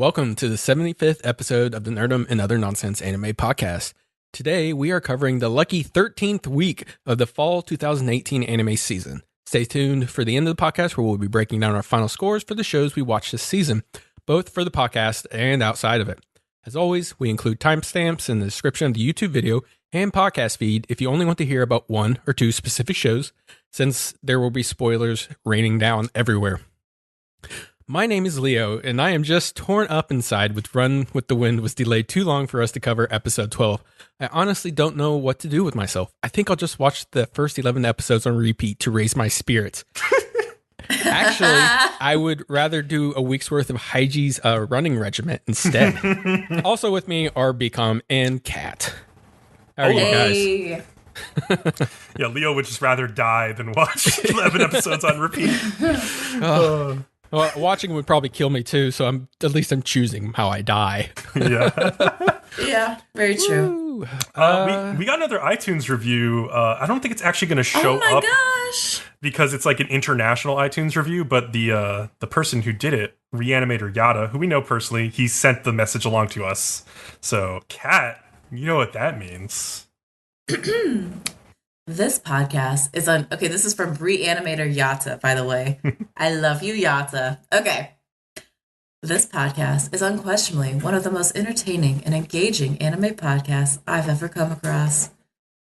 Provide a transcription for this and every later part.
welcome to the 75th episode of the Nerdom and Other Nonsense Anime Podcast. Today, we are covering the lucky 13th week of the fall 2018 anime season. Stay tuned for the end of the podcast where we'll be breaking down our final scores for the shows we watched this season, both for the podcast and outside of it. As always, we include timestamps in the description of the YouTube video and podcast feed if you only want to hear about one or two specific shows, since there will be spoilers raining down everywhere. My name is Leo, and I am just torn up inside with Run with the Wind was delayed too long for us to cover episode 12. I honestly don't know what to do with myself. I think I'll just watch the first 11 episodes on repeat to raise my spirits. Actually, I would rather do a week's worth of Haiji's running regiment instead. Also with me are Bcom and Kat. How are you guys? Yeah, Leo would just rather die than watch 11 episodes on repeat. Well, watching would probably kill me too, so at least I'm choosing how I die. Yeah, very true. We got another iTunes review. I don't think it's actually going to show up because it's like an international iTunes review, but the person who did it, Reanimator Yada, who we know personally, he sent the message along to us. So, Kat, you know what that means. This podcast is on... Okay, this is from Reanimator Yata, by the way. I love you, Yata. Okay. This podcast is unquestionably one of the most entertaining and engaging anime podcasts I've ever come across.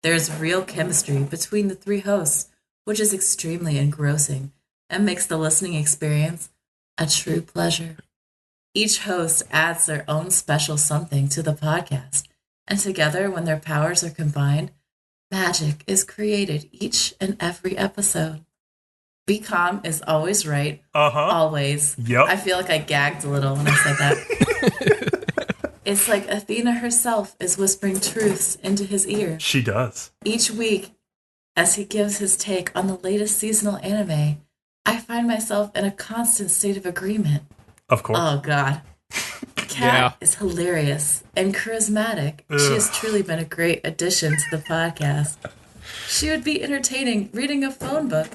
There's real chemistry between the three hosts, which is extremely engrossing and makes the listening experience a true pleasure. Each host adds their own special something to the podcast, and together, when their powers are combined, magic is created each and every episode. Bcom is always right. Always. Yep. I feel like I gagged a little when I said that. It's like Athena herself is whispering truths into his ear. She does. Each week, as he gives his take on the latest seasonal anime, I find myself in a constant state of agreement. Of course. Oh, God. Kat is hilarious and charismatic. Ugh. She has truly been a great addition to the podcast. She would be entertaining reading a phone book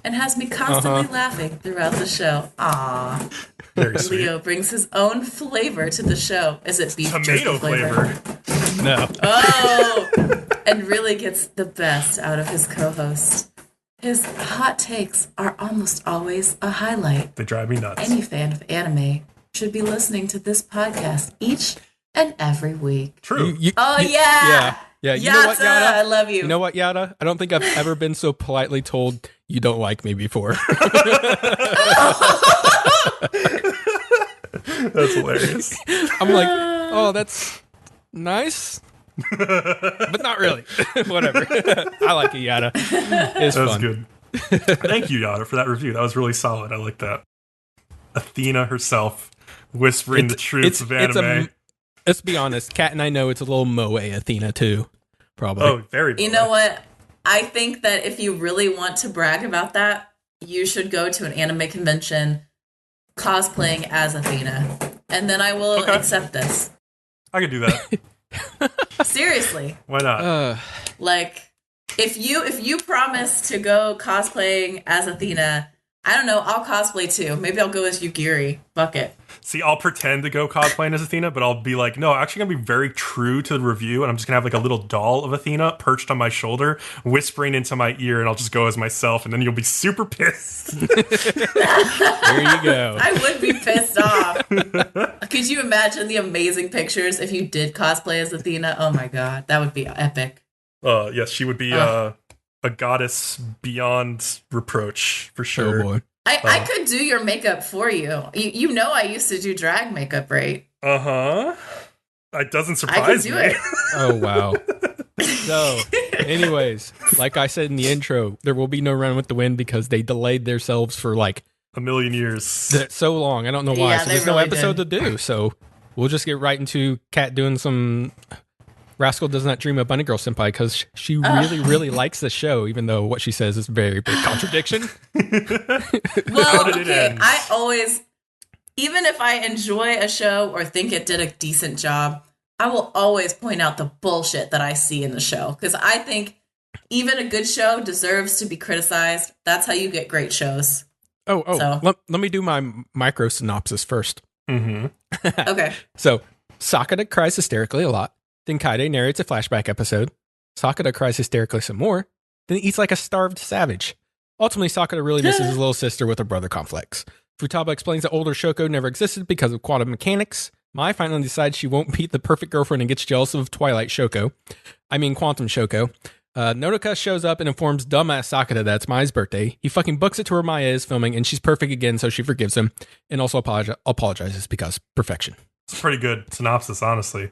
and has me constantly laughing throughout the show. Aww. Very sweet. Leo brings his own flavor to the show. Is it beef tomato flavor? No. Oh! And really gets the best out of his co-host. His hot takes are almost always a highlight. They drive me nuts. Any fan of anime should be listening to this podcast each and every week. True. Yeah. You Yata, know what, Yada? I love you. You know what, Yada? I don't think I've ever been so politely told you don't like me before. That's hilarious. I'm like, oh, that's nice. But not really. Whatever. I like it, Yada. It's fun. Good. Thank you, Yada, for that review. That was really solid. I like that. Athena herself whispering the truths of anime. Let's be honest, Kat and I know it's a little moe Athena too, probably. Oh, very moe. You know what? I think that if you really want to brag about that, you should go to an anime convention cosplaying as Athena, and then I will accept this. I could do that. Seriously. Why not? Like, if you promise to go cosplaying as Athena, I don't know, I'll cosplay too. Maybe I'll go as Yugiri. Fuck it. See, I'll pretend to go cosplaying as Athena, but I'll be like, no, I'm actually going to be very true to the review, and I'm just going to have like a little doll of Athena perched on my shoulder, whispering into my ear, and I'll just go as myself, and then you'll be super pissed. There you go. I would be pissed off. Could you imagine the amazing pictures if you did cosplay as Athena? Oh my god, that would be epic. Yes, she would be a goddess beyond reproach, for sure. Oh boy. I could do your makeup for you. You know I used to do drag makeup, right? Uh-huh. That doesn't surprise me. I could do it. Oh, wow. So, anyways, like I said in the intro, there will be no Run with the Wind because they delayed themselves for like a million years. So long. I don't know why. Yeah, so there's no episode to do. So we'll just get right into Kat doing some Rascal Does Not Dream of Bunny Girl Senpai because she really likes the show, even though what she says is a very big contradiction. Well, okay, I always, even if I enjoy a show or think it did a decent job, I will always point out the bullshit that I see in the show because I think even a good show deserves to be criticized. That's how you get great shows. So. Let me do my micro synopsis first. Okay. So Sakata cries hysterically a lot. Then Kaide narrates a flashback episode. Sakata cries hysterically some more. Then eats like a starved savage. Ultimately, Sakata really misses his little sister with her brother complex. Futaba explains that older Shoko never existed because of quantum mechanics. Mai finally decides she won't beat the perfect girlfriend and gets jealous of Twilight Shoko. I mean Quantum Shoko. Nodoka shows up and informs dumbass Sakata that it's Mai's birthday. He fucking books it to where Maya is filming, and she's perfect again, so she forgives him, and also apologizes because perfection. It's a pretty good synopsis, honestly.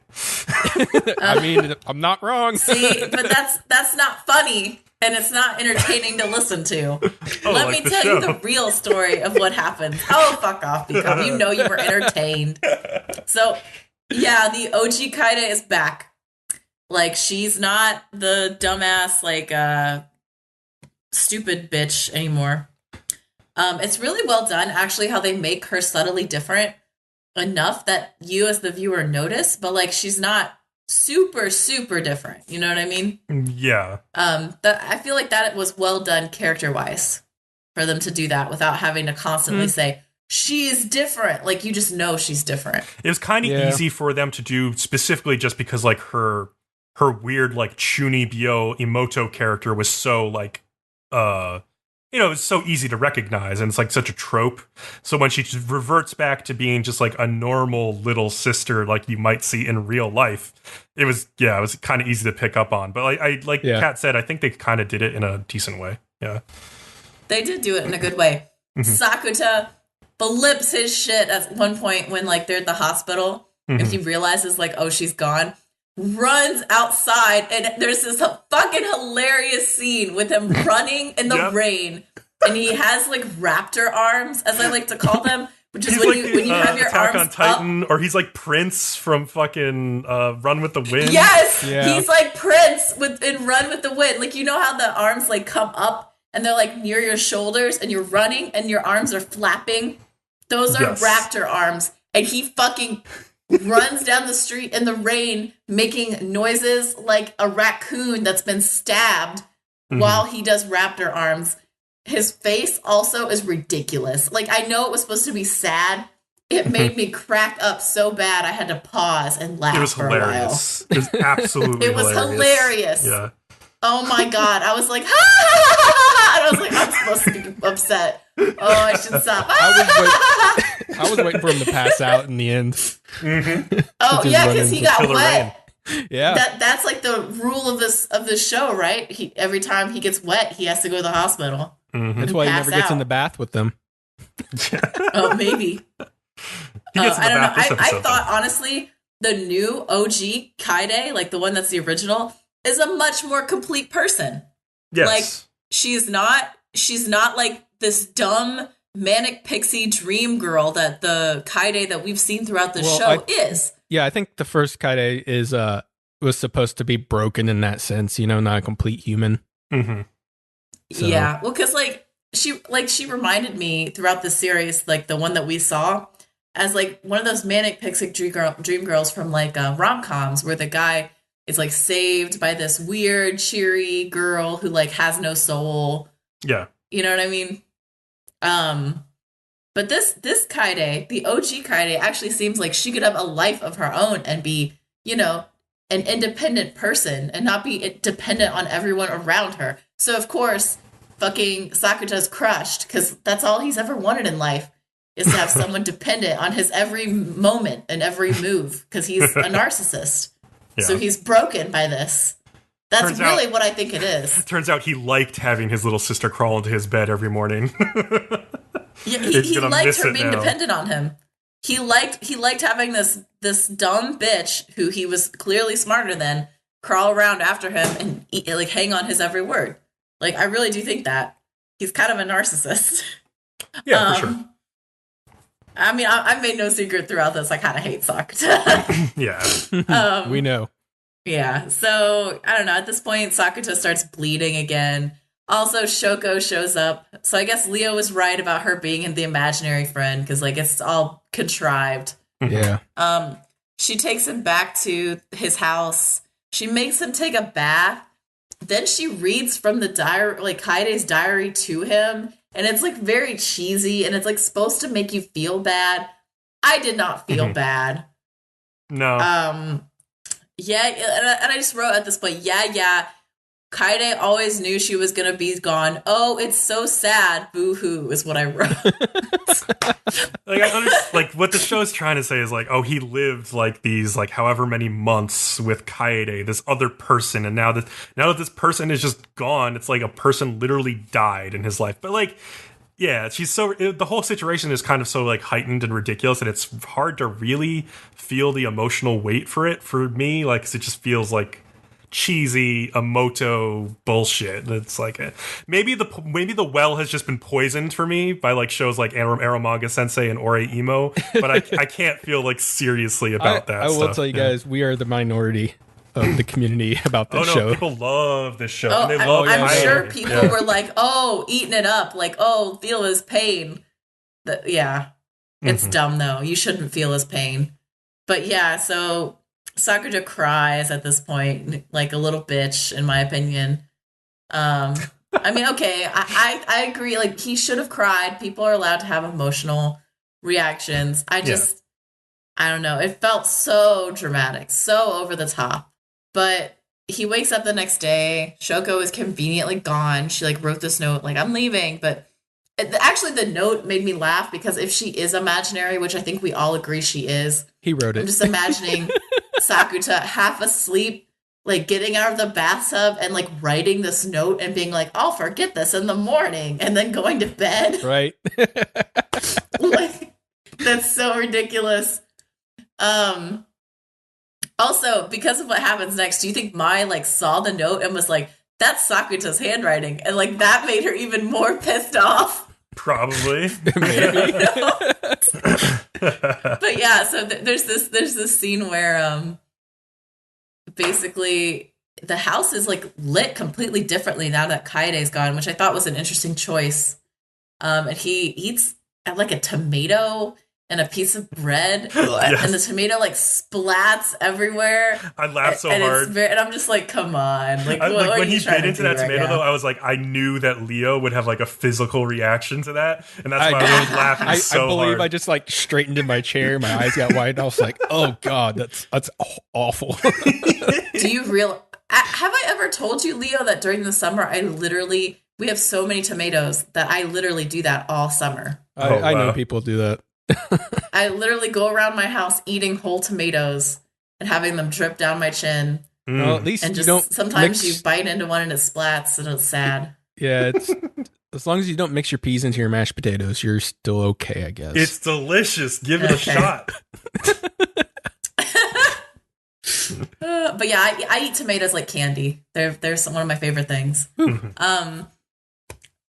I mean, I'm not wrong. See, but that's not funny, and it's not entertaining to listen to. Let me tell you the real story of what happens. Oh, fuck off, Bcom. You know you were entertained. So, yeah, the OG Kaide is back. Like, she's not the dumbass, like, stupid bitch anymore. It's really well done, actually, how they make her subtly different enough that you as the viewer notice, but, like, she's not super, super different. You know what I mean? Yeah. I feel like that was well done character-wise for them to do that without having to constantly say, she's different. Like, you just know she's different. It was kind of easy for them to do specifically just because, like, her weird, like, Chunibyo Emoto character was so, like, it's so easy to recognize, and it's, like, such a trope. So when she just reverts back to being just, like, a normal little sister like you might see in real life, it was kind of easy to pick up on. But, like Kat said, I think they kind of did it in a decent way. Yeah. They did do it in a good way. Sakuta flips his shit at one point when, like, they're at the hospital, and he realizes, like, oh, she's gone. Runs outside, and there's this fucking hilarious scene with him running in the rain, and he has like raptor arms, as I like to call them, which is when you have your Attack arms on Titan, up. or he's like Prince from fucking Run with the Wind. Yes, he's like Prince in Run with the Wind. Like, you know how the arms like come up and they're like near your shoulders, and you're running and your arms are flapping. Those are raptor arms, and he fucking runs down the street in the rain, making noises like a raccoon that's been stabbed while he does raptor arms. His face also is ridiculous. Like, I know it was supposed to be sad. It made me crack up so bad I had to pause and laugh. It was for hilarious. a while. It was absolutely It was hilarious. Yeah. Oh my God. I was like, ha ha ha ha, and I was like, I'm supposed to be upset. Oh, I should stop. I was waiting for him to pass out in the end. Oh yeah, because he got wet. Yeah, that's like the rule of the show, right? Every time he gets wet, he has to go to the hospital. That's why he never gets in the bath with them. Oh, maybe. I don't know. I thought honestly, the new OG Kaide, like the one that's the original, is a much more complete person. Yes. Like, she's not like this dumb manic pixie dream girl that the Kaide that we've seen throughout the show is. Yeah, I think the first Kaide was supposed to be broken in that sense, not a complete human. So. Yeah, well, because she reminded me throughout the series, like the one that we saw, as like one of those manic pixie dream girls from like rom-coms where the guy is like saved by this weird cheery girl who like has no soul. Yeah, you know what I mean. But this Kaide, the OG Kaide, actually seems like she could have a life of her own and be, an independent person and not be dependent on everyone around her. So of course, fucking Sakuta's crushed because that's all he's ever wanted in life is to have someone dependent on his every moment and every move because he's a narcissist. Yeah. So he's broken by this. That's really what I think it is. Turns out he liked having his little sister crawl into his bed every morning. Yeah, he liked her being dependent on him. He liked having this dumb bitch who he was clearly smarter than crawl around after him and like hang on his every word. Like, I really do think that he's kind of a narcissist. Yeah, for sure. I mean, I've made no secret throughout this. I kind of hate Sakuta. Yeah, we know. Yeah, so I don't know. At this point, Sakuta starts bleeding again. Also, Shoko shows up. So I guess Leo was right about her being in the imaginary friend because, like, it's all contrived. Yeah. She takes him back to his house. She makes him take a bath. Then she reads from the diary, like Kaide's diary to him. And it's, like, very cheesy. And it's, like, supposed to make you feel bad. I did not feel bad. No. Yeah, and I just wrote at this point, yeah. Kaede always knew she was gonna be gone. Oh, it's so sad. Boo-hoo is what I wrote. Like what the show is trying to say is like, oh, he lived like these like however many months with Kaede, this other person, and now that this person is just gone, it's like a person literally died in his life. But like, yeah, the whole situation is kind of so like heightened and ridiculous, and it's hard to really feel the emotional weight for me, like 'cause it just feels like cheesy Emoto bullshit. It's like maybe the well has just been poisoned for me by like shows like Aromaga Sensei and Ore Emo, but I can't feel like seriously about that. I will tell you guys, we are the minority of the community about this show. People love this show. Oh, and they I'm sure people were like, oh, eating it up, like, oh, feel his pain. It's dumb though. You shouldn't feel his pain. But yeah, so Sakuta cries at this point, like a little bitch, in my opinion. I mean, okay, I agree. Like, he should have cried. People are allowed to have emotional reactions. I don't know. It felt so dramatic, so over the top. But he wakes up the next day. Shoko is conveniently gone. She like wrote this note, like, I'm leaving. But actually, the note made me laugh because if she is imaginary, which I think we all agree she is, he wrote it. I'm just imagining Sakuta half asleep, like getting out of the bathtub and like writing this note and being like, I'll forget this in the morning, and then going to bed. Right. Like, that's so ridiculous. Also, because of what happens next, do you think Mai like saw the note and was like, that's Sakuta's handwriting, and like that made her even more pissed off? Probably. Maybe. But yeah, so there's this scene where basically the house is like lit completely differently now that Kaede's gone, which I thought was an interesting choice. And he eats like a tomato and a piece of bread, yes. and the tomato like splats everywhere. I laughed so hard, and I'm just like, come on! Like, when he bit into that tomato, now? though, I was like, I knew that Leo would have like a physical reaction to that, and that's why I was laughing so I believe hard. I just like straightened in my chair, my eyes got wide, and I was like, oh god, that's awful. Do you have I ever told you, Leo, that during the summer we have so many tomatoes that I literally do that all summer. I know people do that. I literally go around my house eating whole tomatoes and having them drip down my chin. Well, at least and you don't sometimes you bite into one and it splats and it's sad. Yeah, it's as long as you don't mix your peas into your mashed potatoes, you're still okay, I guess. It's delicious. Give it a shot. But yeah, I eat tomatoes like candy. They're one of my favorite things.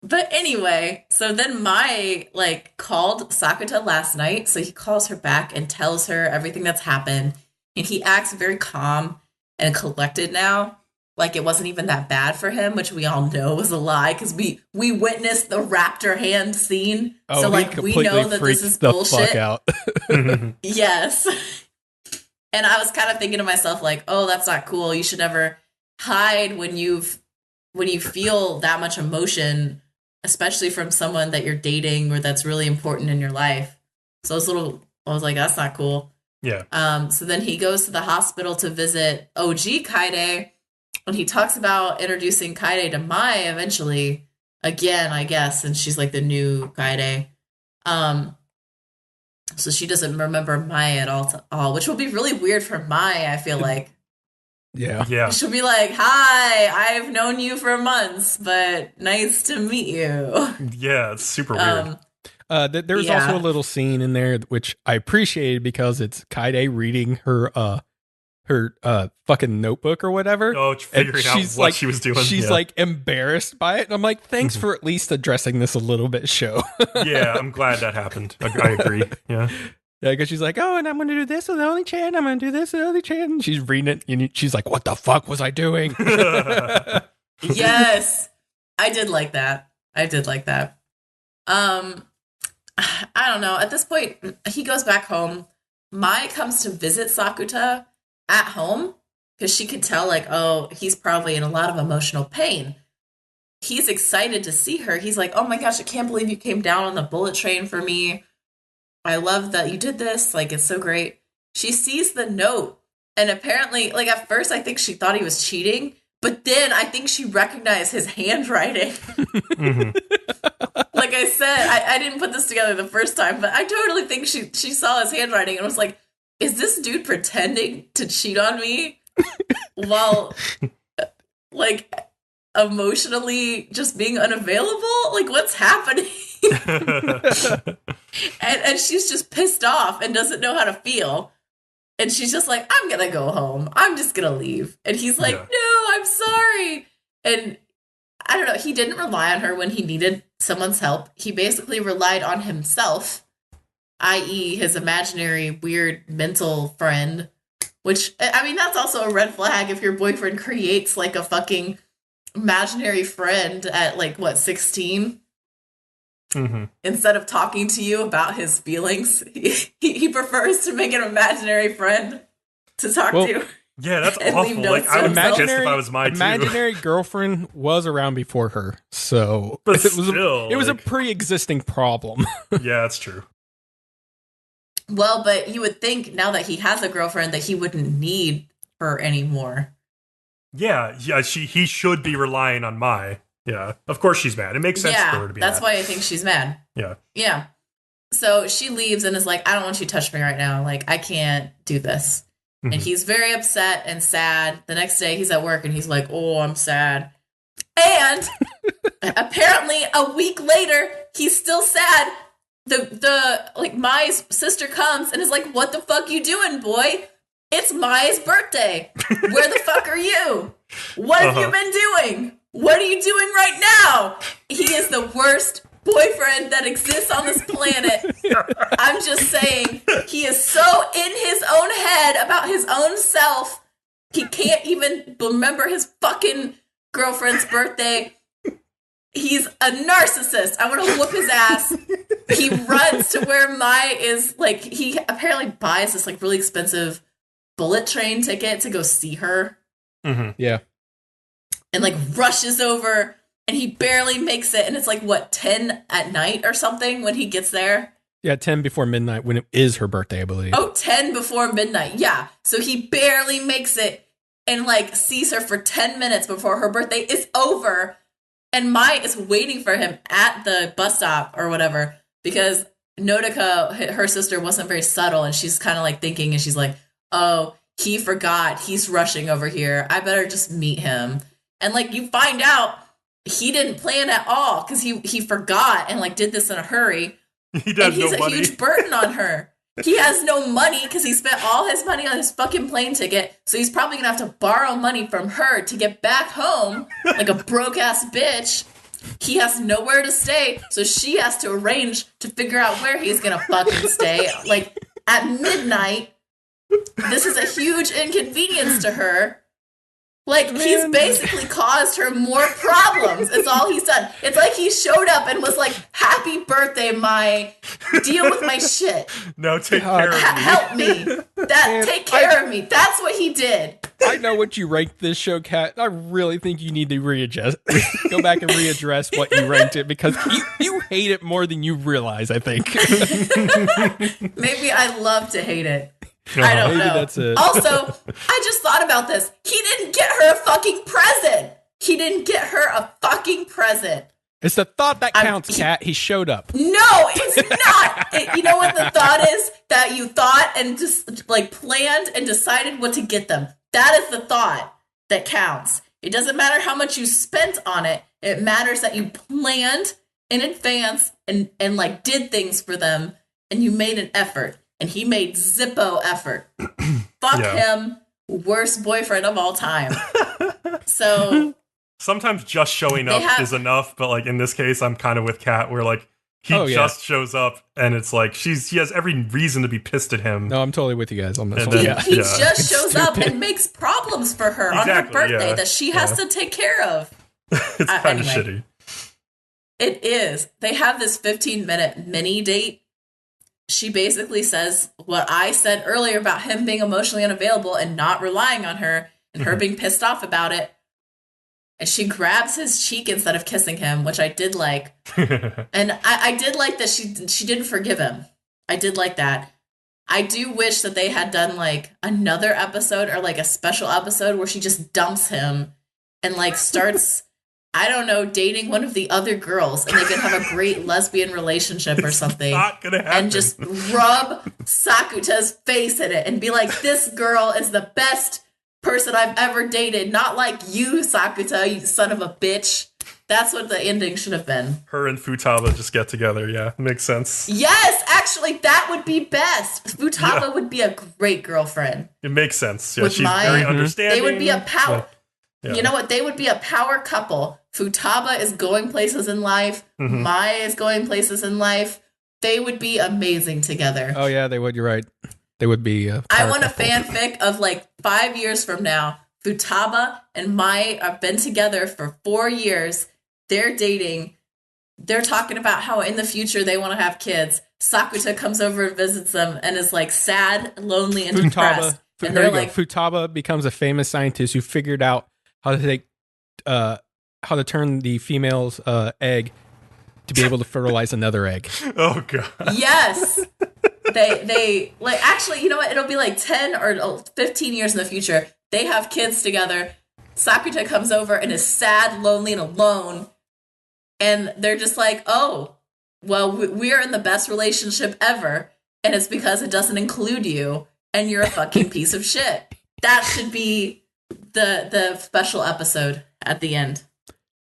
But anyway, so then Mai like called Sakuta last night, so he calls her back and tells her everything that's happened, and he acts very calm and collected now, like it wasn't even that bad for him, which we all know was a lie because we witnessed the raptor hand scene, so like we know that this is bullshit. Fuck out. Yes. And I was kind of thinking to myself, like, oh, that's not cool. You should never hide when you feel that much emotion, especially from someone that you're dating or that's really important in your life. So I was like, that's not cool. Yeah. So then he goes to the hospital to visit OG Kaede, and he talks about introducing Kaede to Mai eventually, again, I guess, and she's like the new Kaede. So she doesn't remember Mai at all, which will be really weird for Mai, I feel like. Yeah. She'll be like, hi, I've known you for months, but nice to meet you. Yeah, it's super weird. There's also a little scene in there which I appreciated because it's Kaede reading her fucking notebook or whatever. Oh, figuring out what she was doing. She's like embarrassed by it, and I'm like, thanks for at least addressing this a little bit, show. Yeah, I'm glad that happened. I agree. Yeah. Yeah, because she's like, oh, and I'm going to do this with Only Chan. I'm going to do this with Only Chan. And she's reading it, and she's like, what the fuck was I doing? Yes. I did like that. I don't know. At this point, he goes back home. Mai comes to visit Sakuta at home because she could tell, like, oh, he's probably in a lot of emotional pain. He's excited to see her. He's like, oh my gosh, I can't believe you came down on the bullet train for me. I love that you did this. Like, it's so great. She sees the note. And apparently, like, at first, I think she thought he was cheating. But then I think she recognized his handwriting. Mm-hmm. Like I said, I didn't put this together the first time, but I totally think she saw his handwriting and was like, is this dude pretending to cheat on me while, like, emotionally just being unavailable? Like, what's happening? and she's just pissed off and doesn't know how to feel. And she's just like, I'm gonna go home. I'm just gonna leave. And he's like, no, I'm sorry. And I don't know, he didn't rely on her when he needed someone's help. He basically relied on himself, i.e. his imaginary, weird, mental friend. Which, I mean, that's also a red flag if your boyfriend creates, like, a fucking imaginary friend at, like, what, 16? Mm-hmm. Instead of talking to you about his feelings, he prefers to make an imaginary friend to talk to. Yeah, that's awful. Like, I would imagine if I was my imaginary girlfriend was around before her, so but it was a pre-existing problem. Yeah, that's true. Well, but you would think now that he has a girlfriend that he wouldn't need her anymore. Yeah, he should be relying on Mai. Yeah, of course she's mad. It makes sense for her to be that's mad. why I think she's mad. Yeah. So she leaves and is like, I don't want you to touch me right now. Like, I can't do this. Mm-hmm. And he's very upset and sad. The next day he's at work and he's like, oh, I'm sad. And apparently a week later, he's still sad. Like, Mai's sister comes and is like, what the fuck you doing, boy? It's Mai's birthday. Where the fuck are you? What have you been doing? What are you doing right now? He is the worst boyfriend that exists on this planet. I'm just saying, he is so in his own head about his own self, he can't even remember his fucking girlfriend's birthday. He's a narcissist. I want to whoop his ass. He runs to where Mai is. Like, he apparently buys this, like, really expensive bullet train ticket to go see her. Mm-hmm. Yeah. And, like, rushes over, and he barely makes it. And it's like, what, 10 at night or something when he gets there? Yeah, 10 before midnight when it is her birthday, I believe. Oh, 10 before midnight. Yeah. So he barely makes it and, like, sees her for 10 minutes before her birthday is over. And Mai is waiting for him at the bus stop or whatever because Nodoka, her sister, wasn't very subtle. And she's kind of, like, thinking, and she's like, oh, he forgot. He's rushing over here. I better just meet him. And, like, you find out he didn't plan at all because he forgot and, like, did this in a hurry. He does, and he's a huge burden on her. He has no money because he spent all his money on his fucking plane ticket. So he's probably going to have to borrow money from her to get back home like a broke-ass bitch. He has nowhere to stay. So she has to arrange to figure out where he's going to fucking stay. Like, at midnight, this is a huge inconvenience to her. Like, he's basically caused her more problems. It's all he's done. It's like he showed up and was like, happy birthday, Mai. Deal with my shit. No, take care of me. Help me. Take care of me. That's what he did. I know what you ranked this show, Kat. I really think you need to readjust. Go back and readdress what you ranked it because you hate it more than you realize, I think. Maybe I love to hate it. I don't know. That's it. Also, I just thought about this. He didn't get her a fucking present. He didn't get her a fucking present. It's the thought that counts, Kat. He showed up. No, it's not. You know what the thought is? That you thought and just, like, planned and decided what to get them. That is the thought that counts. It doesn't matter how much you spent on it. It matters that you planned in advance and like, did things for them and you made an effort. And he made zippo effort. Fuck him. Worst boyfriend of all time. So sometimes just showing up is enough, but, like, in this case, I'm kind of with Kat, where, like, he just shows up, and it's like he has every reason to be pissed at him. No, I'm totally with you guys on this one. He just shows up and makes problems for her on her birthday that she has to take care of. It's kind of shitty. It is. They have this 15-minute mini date. She basically says what I said earlier about him being emotionally unavailable and not relying on her and her being pissed off about it. And she grabs his cheek instead of kissing him, which I did like. And I did like that she didn't forgive him. I did like that. I do wish that they had done like another episode or like a special episode where she just dumps him and like starts, I don't know, dating one of the other girls, and they could have a great lesbian relationship or something. Not gonna happen. And just rub Sakuta's face in it and be like, this girl is the best person I've ever dated. Not like you, Sakuta, you son of a bitch. That's what the ending should have been. Her and Futaba just get together. Yeah, makes sense. Yes, actually, that would be best. Futaba would be a great girlfriend. It makes sense. Yeah, she's very understanding. They would be a power. Yeah. You know what? They would be a power couple. Futaba is going places in life. Mai is going places in life. They would be amazing together. Oh yeah, they would. You're right. They would be. I want a fanfic of like 5 years from now. Futaba and Mai have been together for 4 years. They're dating. They're talking about how in the future they want to have kids. Sakuta comes over and visits them and is like sad, lonely, and depressed. And they're like, Futaba becomes a famous scientist who figured out how to take, how to turn the female's egg to be able to fertilize another egg. Oh god. Yes. They like, actually, you know what? It'll be like 10 or 15 years in the future. They have kids together. Sakuta comes over and is sad, lonely, and alone. And they're just like, oh, well, we're in the best relationship ever. And it's because it doesn't include you. And you're a fucking piece of shit. That should be the special episode at the end.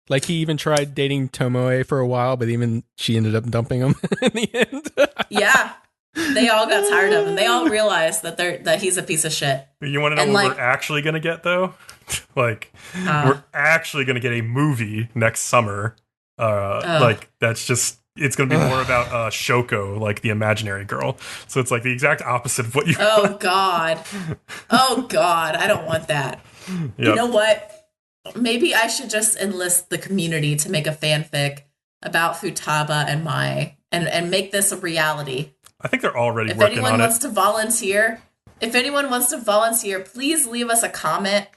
Like he even tried dating Tomoe for a while, but even she ended up dumping him in the end. Yeah. They all got tired of him. They all realized that he's a piece of shit. You want to know what we're actually going to get, though? We're actually going to get a movie next summer. Like, that's just... It's going to be more about Shoko, like the imaginary girl. So it's like the exact opposite of what you want. God. Oh, God. I don't want that. Yep. You know what? Maybe I should just enlist the community to make a fanfic about Futaba and Mai and make this a reality. I think they're already working on it. If anyone wants to volunteer, please leave us a comment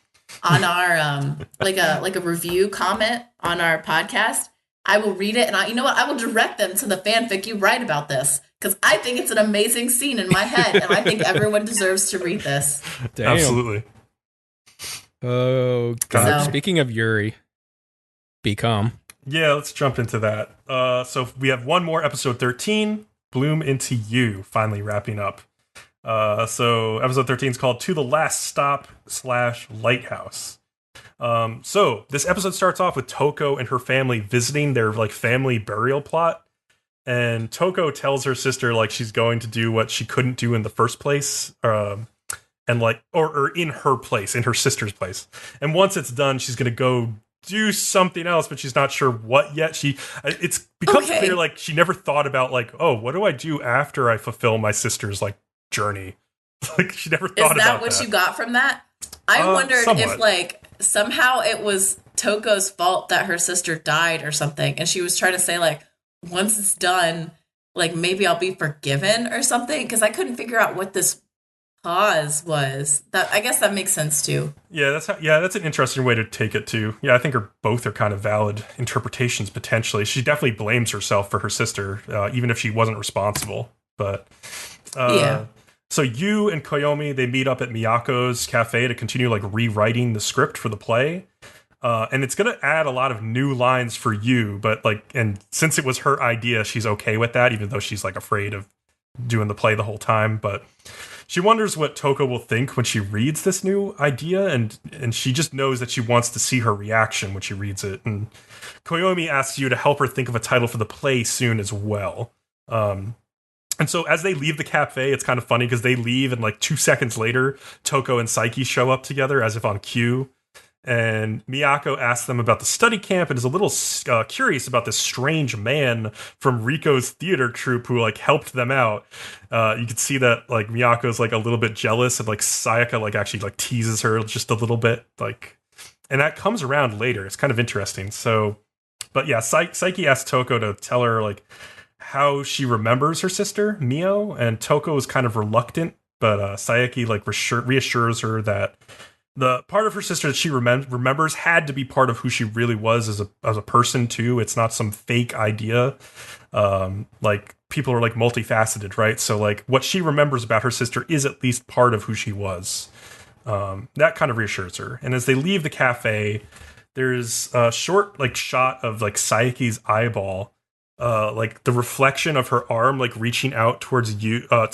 on our like a review comment on our podcast. I will read it, and I will direct them to the fanfic you write about this, because I think it's an amazing scene in my head, and I think everyone deserves to read this. Damn. Absolutely. Oh god! So, speaking of Yuri, Bcom. Yeah, let's jump into that. So we have one more, episode 13. Bloom Into You, finally wrapping up. So episode 13 is called To the Last Stop / Lighthouse. So this episode starts off with Toko and her family visiting their like family burial plot. And Toko tells her sister like she's going to do what she couldn't do in the first place. And like, or in her place, in her sister's place. And once it's done, she's going to go do something else, but she's not sure what yet. It's becomes clear like she never thought about like, oh, what do I do after I fulfill my sister's like journey? Like she never thought about that. Is that what you got from that? I wondered if like somehow it was Toko's fault that her sister died or something, and she was trying to say like, once it's done, like maybe I'll be forgiven or something, because I couldn't figure out what this pause was. That I guess that makes sense too. Yeah, that's an interesting way to take it too. Yeah, I think both are kind of valid interpretations potentially. She definitely blames herself for her sister, even if she wasn't responsible. But yeah. So Yu and Koyomi, they meet up at Miyako's cafe to continue like rewriting the script for the play. And it's going to add a lot of new lines for Yu, but like, and since it was her idea, she's okay with that, even though she's like afraid of doing the play the whole time. But she wonders what Toko will think when she reads this new idea, and she just knows that she wants to see her reaction when she reads it. And Koyomi asks Yu to help her think of a title for the play soon as well. And so as they leave the cafe, it's kind of funny because they leave and like 2 seconds later, Toko and Saiki show up together as if on cue. And Miyako asks them about the study camp and is a little curious about this strange man from Riko's theater troupe who like helped them out. You can see that like Miyako's like a little bit jealous, and like Sayaka like actually like teases her just a little bit, like, and that comes around later. It's kind of interesting. So, but yeah, Saiki asks Toko to tell her like how she remembers her sister Mio, and Toko is kind of reluctant, but Sayaki like reassures her that the part of her sister that she remembers had to be part of who she really was as a person too. It's not some fake idea. Like people are like multifaceted, right? So like what she remembers about her sister is at least part of who she was. That kind of reassures her. And as they leave the cafe, there's a short like shot of like Sayaki's eyeball, like the reflection of her arm like reaching out towards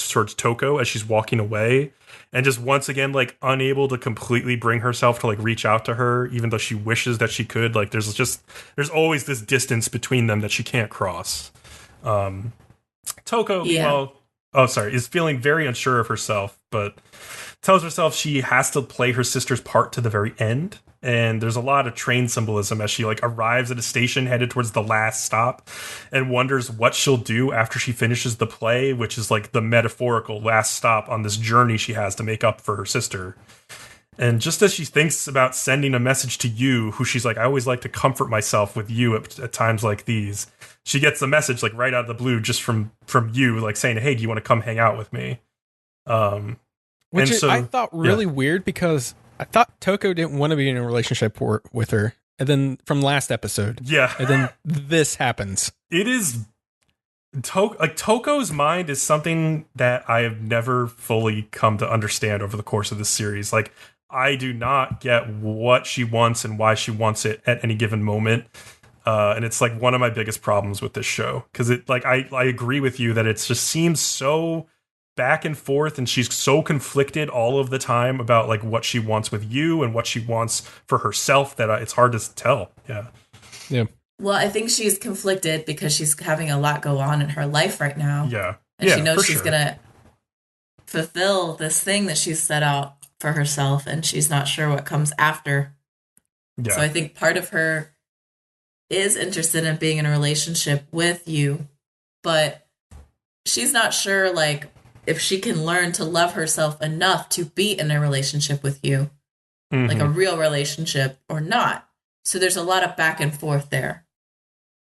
towards Toko as she's walking away, and just once again like unable to completely bring herself to like reach out to her, even though she wishes that she could. Like there's always this distance between them that she can't cross. Toko, meanwhile, is feeling very unsure of herself, but tells herself she has to play her sister's part to the very end. And there's a lot of train symbolism as she like arrives at a station headed towards the last stop and wonders what she'll do after she finishes the play, which is like the metaphorical last stop on this journey she has to make up for her sister. And just as she thinks about sending a message to you, who she's like, I always like to comfort myself with you at times like these, she gets the message like right out of the blue just from you, like saying, hey, do you want to come hang out with me? I thought really weird, because I thought Toko didn't want to be in a relationship with her. And then from last episode. Yeah. And then this happens. It is... Toko's mind is something that I have never fully come to understand over the course of this series. Like, I do not get what she wants and why she wants it at any given moment. And it's like one of my biggest problems with this show. Because it like I agree with you that it just seems so back and forth, and she's so conflicted all of the time about like what she wants with you and what she wants for herself that it's hard to tell. Yeah. Well, I think she's conflicted because she's having a lot go on in her life right now. Yeah. And she knows she's gonna fulfill this thing that she's set out for herself, and she's not sure what comes after. Yeah. So I think part of her is interested in being in a relationship with you, but she's not sure like if she can learn to love herself enough to be in a relationship with you, like a real relationship or not. So there's a lot of back and forth there.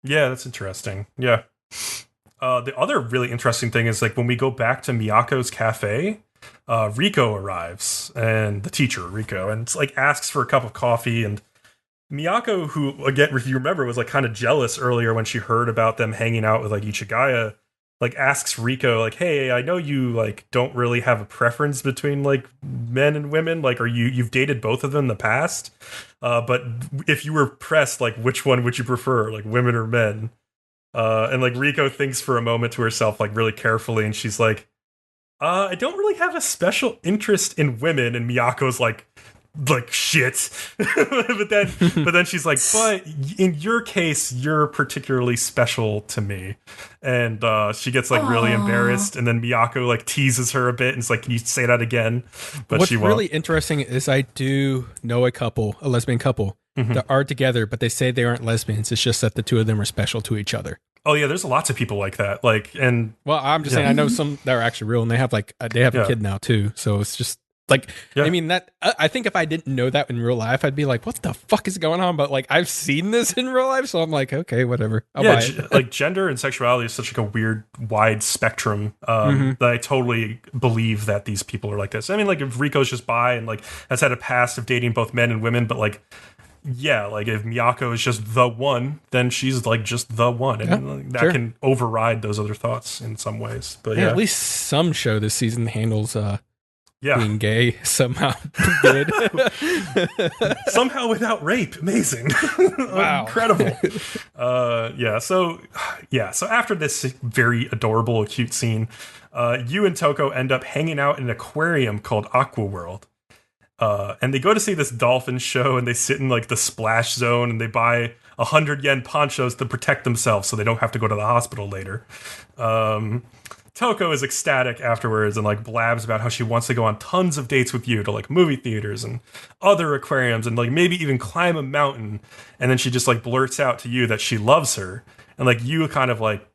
Yeah, that's interesting. Yeah. The other really interesting thing is like when we go back to Miyako's cafe, Riko arrives, and the teacher, Riko, and it's like asks for a cup of coffee. And Miyako, who, again, if you remember, was like kind of jealous earlier when she heard about them hanging out with like Ichigaya, like asks Riko, like, hey, I know you like don't really have a preference between like men and women, like, are you've dated both of them in the past, but if you were pressed, like, which one would you prefer, like women or men? And like Riko thinks for a moment to herself, like really carefully, and she's like, I don't really have a special interest in women. And Miyako's like shit. but then she's like, but in your case, you're particularly special to me. And she gets like really embarrassed, and then Miyako like teases her a bit and it's like, can you say that again? But what's she won't. Really interesting is I do know a lesbian couple that are together, but they say they aren't lesbians. It's just that the two of them are special to each other. Oh yeah, there's lots of people like that. Like, and well, I'm just saying I know some that are actually real, and they have a kid now too. So it's just like, I mean, that I think if I didn't know that in real life, I'd be like, what the fuck is going on? But like, I've seen this in real life, so I'm like, okay, whatever. I'll buy it. Like gender and sexuality is such like a weird, wide spectrum that I totally believe that these people are like this. I mean, like if Riko's just bi and like has had a past of dating both men and women, but like, yeah, like if Miyako is just the one, then she's like just the one, and that can override those other thoughts in some ways. But at least some show this season handles being gay somehow good. Somehow without rape. Amazing. Wow. Incredible. So after this very adorable, cute scene, you and Toko end up hanging out in an aquarium called Aqua World. And they go to see this dolphin show, and they sit in like the splash zone, and they buy 100 yen ponchos to protect themselves so they don't have to go to the hospital later. Toko is ecstatic afterwards and like blabs about how she wants to go on tons of dates with you to like movie theaters and other aquariums and like maybe even climb a mountain. And then she just like blurts out to you that she loves her, and like you kind of like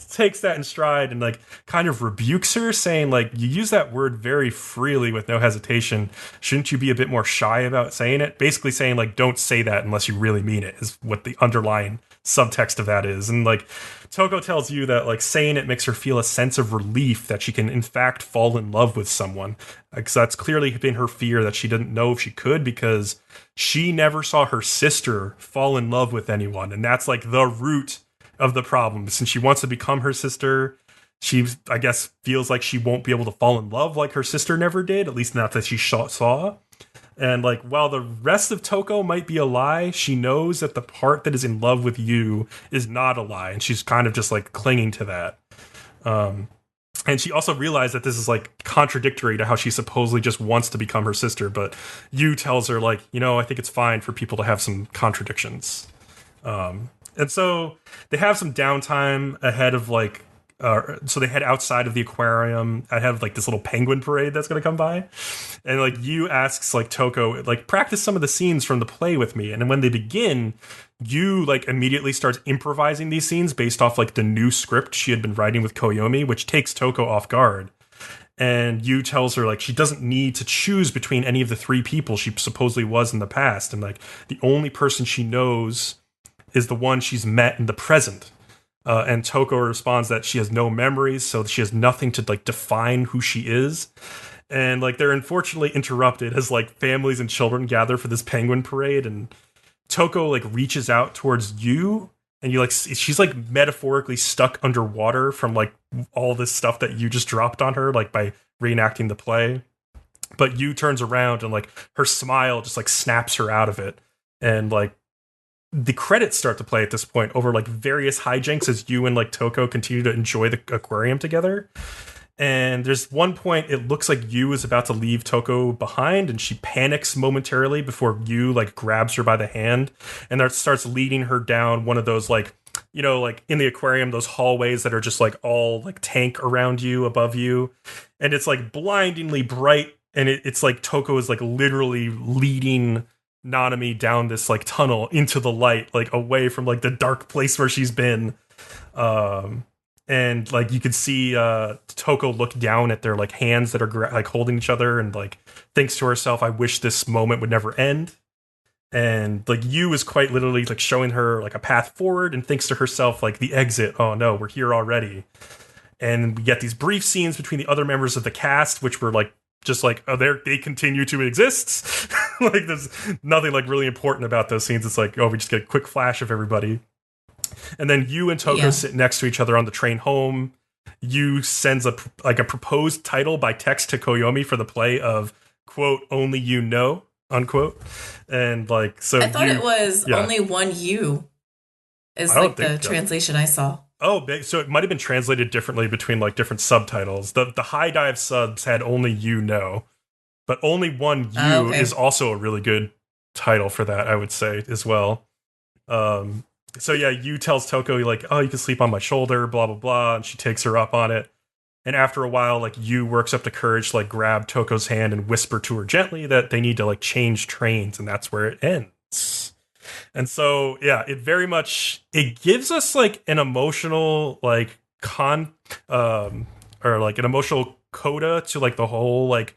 takes that in stride and like kind of rebukes her, saying like, you use that word very freely with no hesitation. Shouldn't you be a bit more shy about saying it? Basically saying like, don't say that unless you really mean it, is what the underlying subtext of that is. And like Toko tells you that like saying it makes her feel a sense of relief that she can in fact fall in love with someone, because that's clearly been her fear, that she didn't know if she could, because she never saw her sister fall in love with anyone, and that's like the root of the problem. Since she wants to become her sister, she, I guess, feels like she won't be able to fall in love like her sister never did, at least not that she saw. And like, while the rest of Toko might be a lie, she knows that the part that is in love with you is not a lie, and she's kind of just like clinging to that. And she also realized that this is like contradictory to how she supposedly just wants to become her sister, but Yu tells her like, I think it's fine for people to have some contradictions. And so they have some downtime ahead of like, so they head outside of the aquarium. I have like this little penguin parade that's going to come by. And like Yu asks like Toko, like, practice some of the scenes from the play with me. And when they begin, Yu like immediately starts improvising these scenes based off like the new script she had been writing with Koyomi, which takes Toko off guard. And Yu tells her like she doesn't need to choose between any of the three people she supposedly was in the past. And like the only person she knows is the one she's met in the present. And Toko responds that she has no memories, so she has nothing to like define who she is. And like they're unfortunately interrupted as like families and children gather for this penguin parade, and Toko like reaches out towards Yu, and you like she's like metaphorically stuck underwater from like all this stuff that you just dropped on her, like by reenacting the play. But Yu turns around and like her smile just like snaps her out of it, and like the credits start to play at this point over like various hijinks as Yu and like Toko continue to enjoy the aquarium together. And there's one point it looks like Yu is about to leave Toko behind, and she panics momentarily before Yu like grabs her by the hand and that starts leading her down one of those like, like in the aquarium, those hallways that are just like all like tank around you, above you. And it's like blindingly bright, and it's like Toko is like literally leading Nanami down this like tunnel into the light, like away from like the dark place where she's been. And like you could see Toko look down at their like hands that are like holding each other, and like thinks to herself, I wish this moment would never end. And like Yu is quite literally like showing her like a path forward, and thinks to herself like, the exit, oh no, we're here already. And we get these brief scenes between the other members of the cast, which were like just like, oh, they continue to exist. Like there's nothing like really important about those scenes. It's like, oh, we just get a quick flash of everybody. And then Yu and Toko sit next to each other on the train home. Yu sends a proposed title by text to Koyomi for the play of, quote, only you know, unquote. And like, so I thought it was only one you is like the translation I saw. Oh, so it might have been translated differently between like different subtitles. The high dive subs had only you know, but only one you is also a really good title for that, I would say, as well. So yeah, Yu tells Toko like, oh, you can sleep on my shoulder, blah blah blah, and she takes her up on it. And after a while, like Yu works up the courage to like grab Toko's hand and whisper to her gently that they need to like change trains, and that's where it ends. And so, yeah, it gives us like an emotional like or like an emotional coda to like the whole like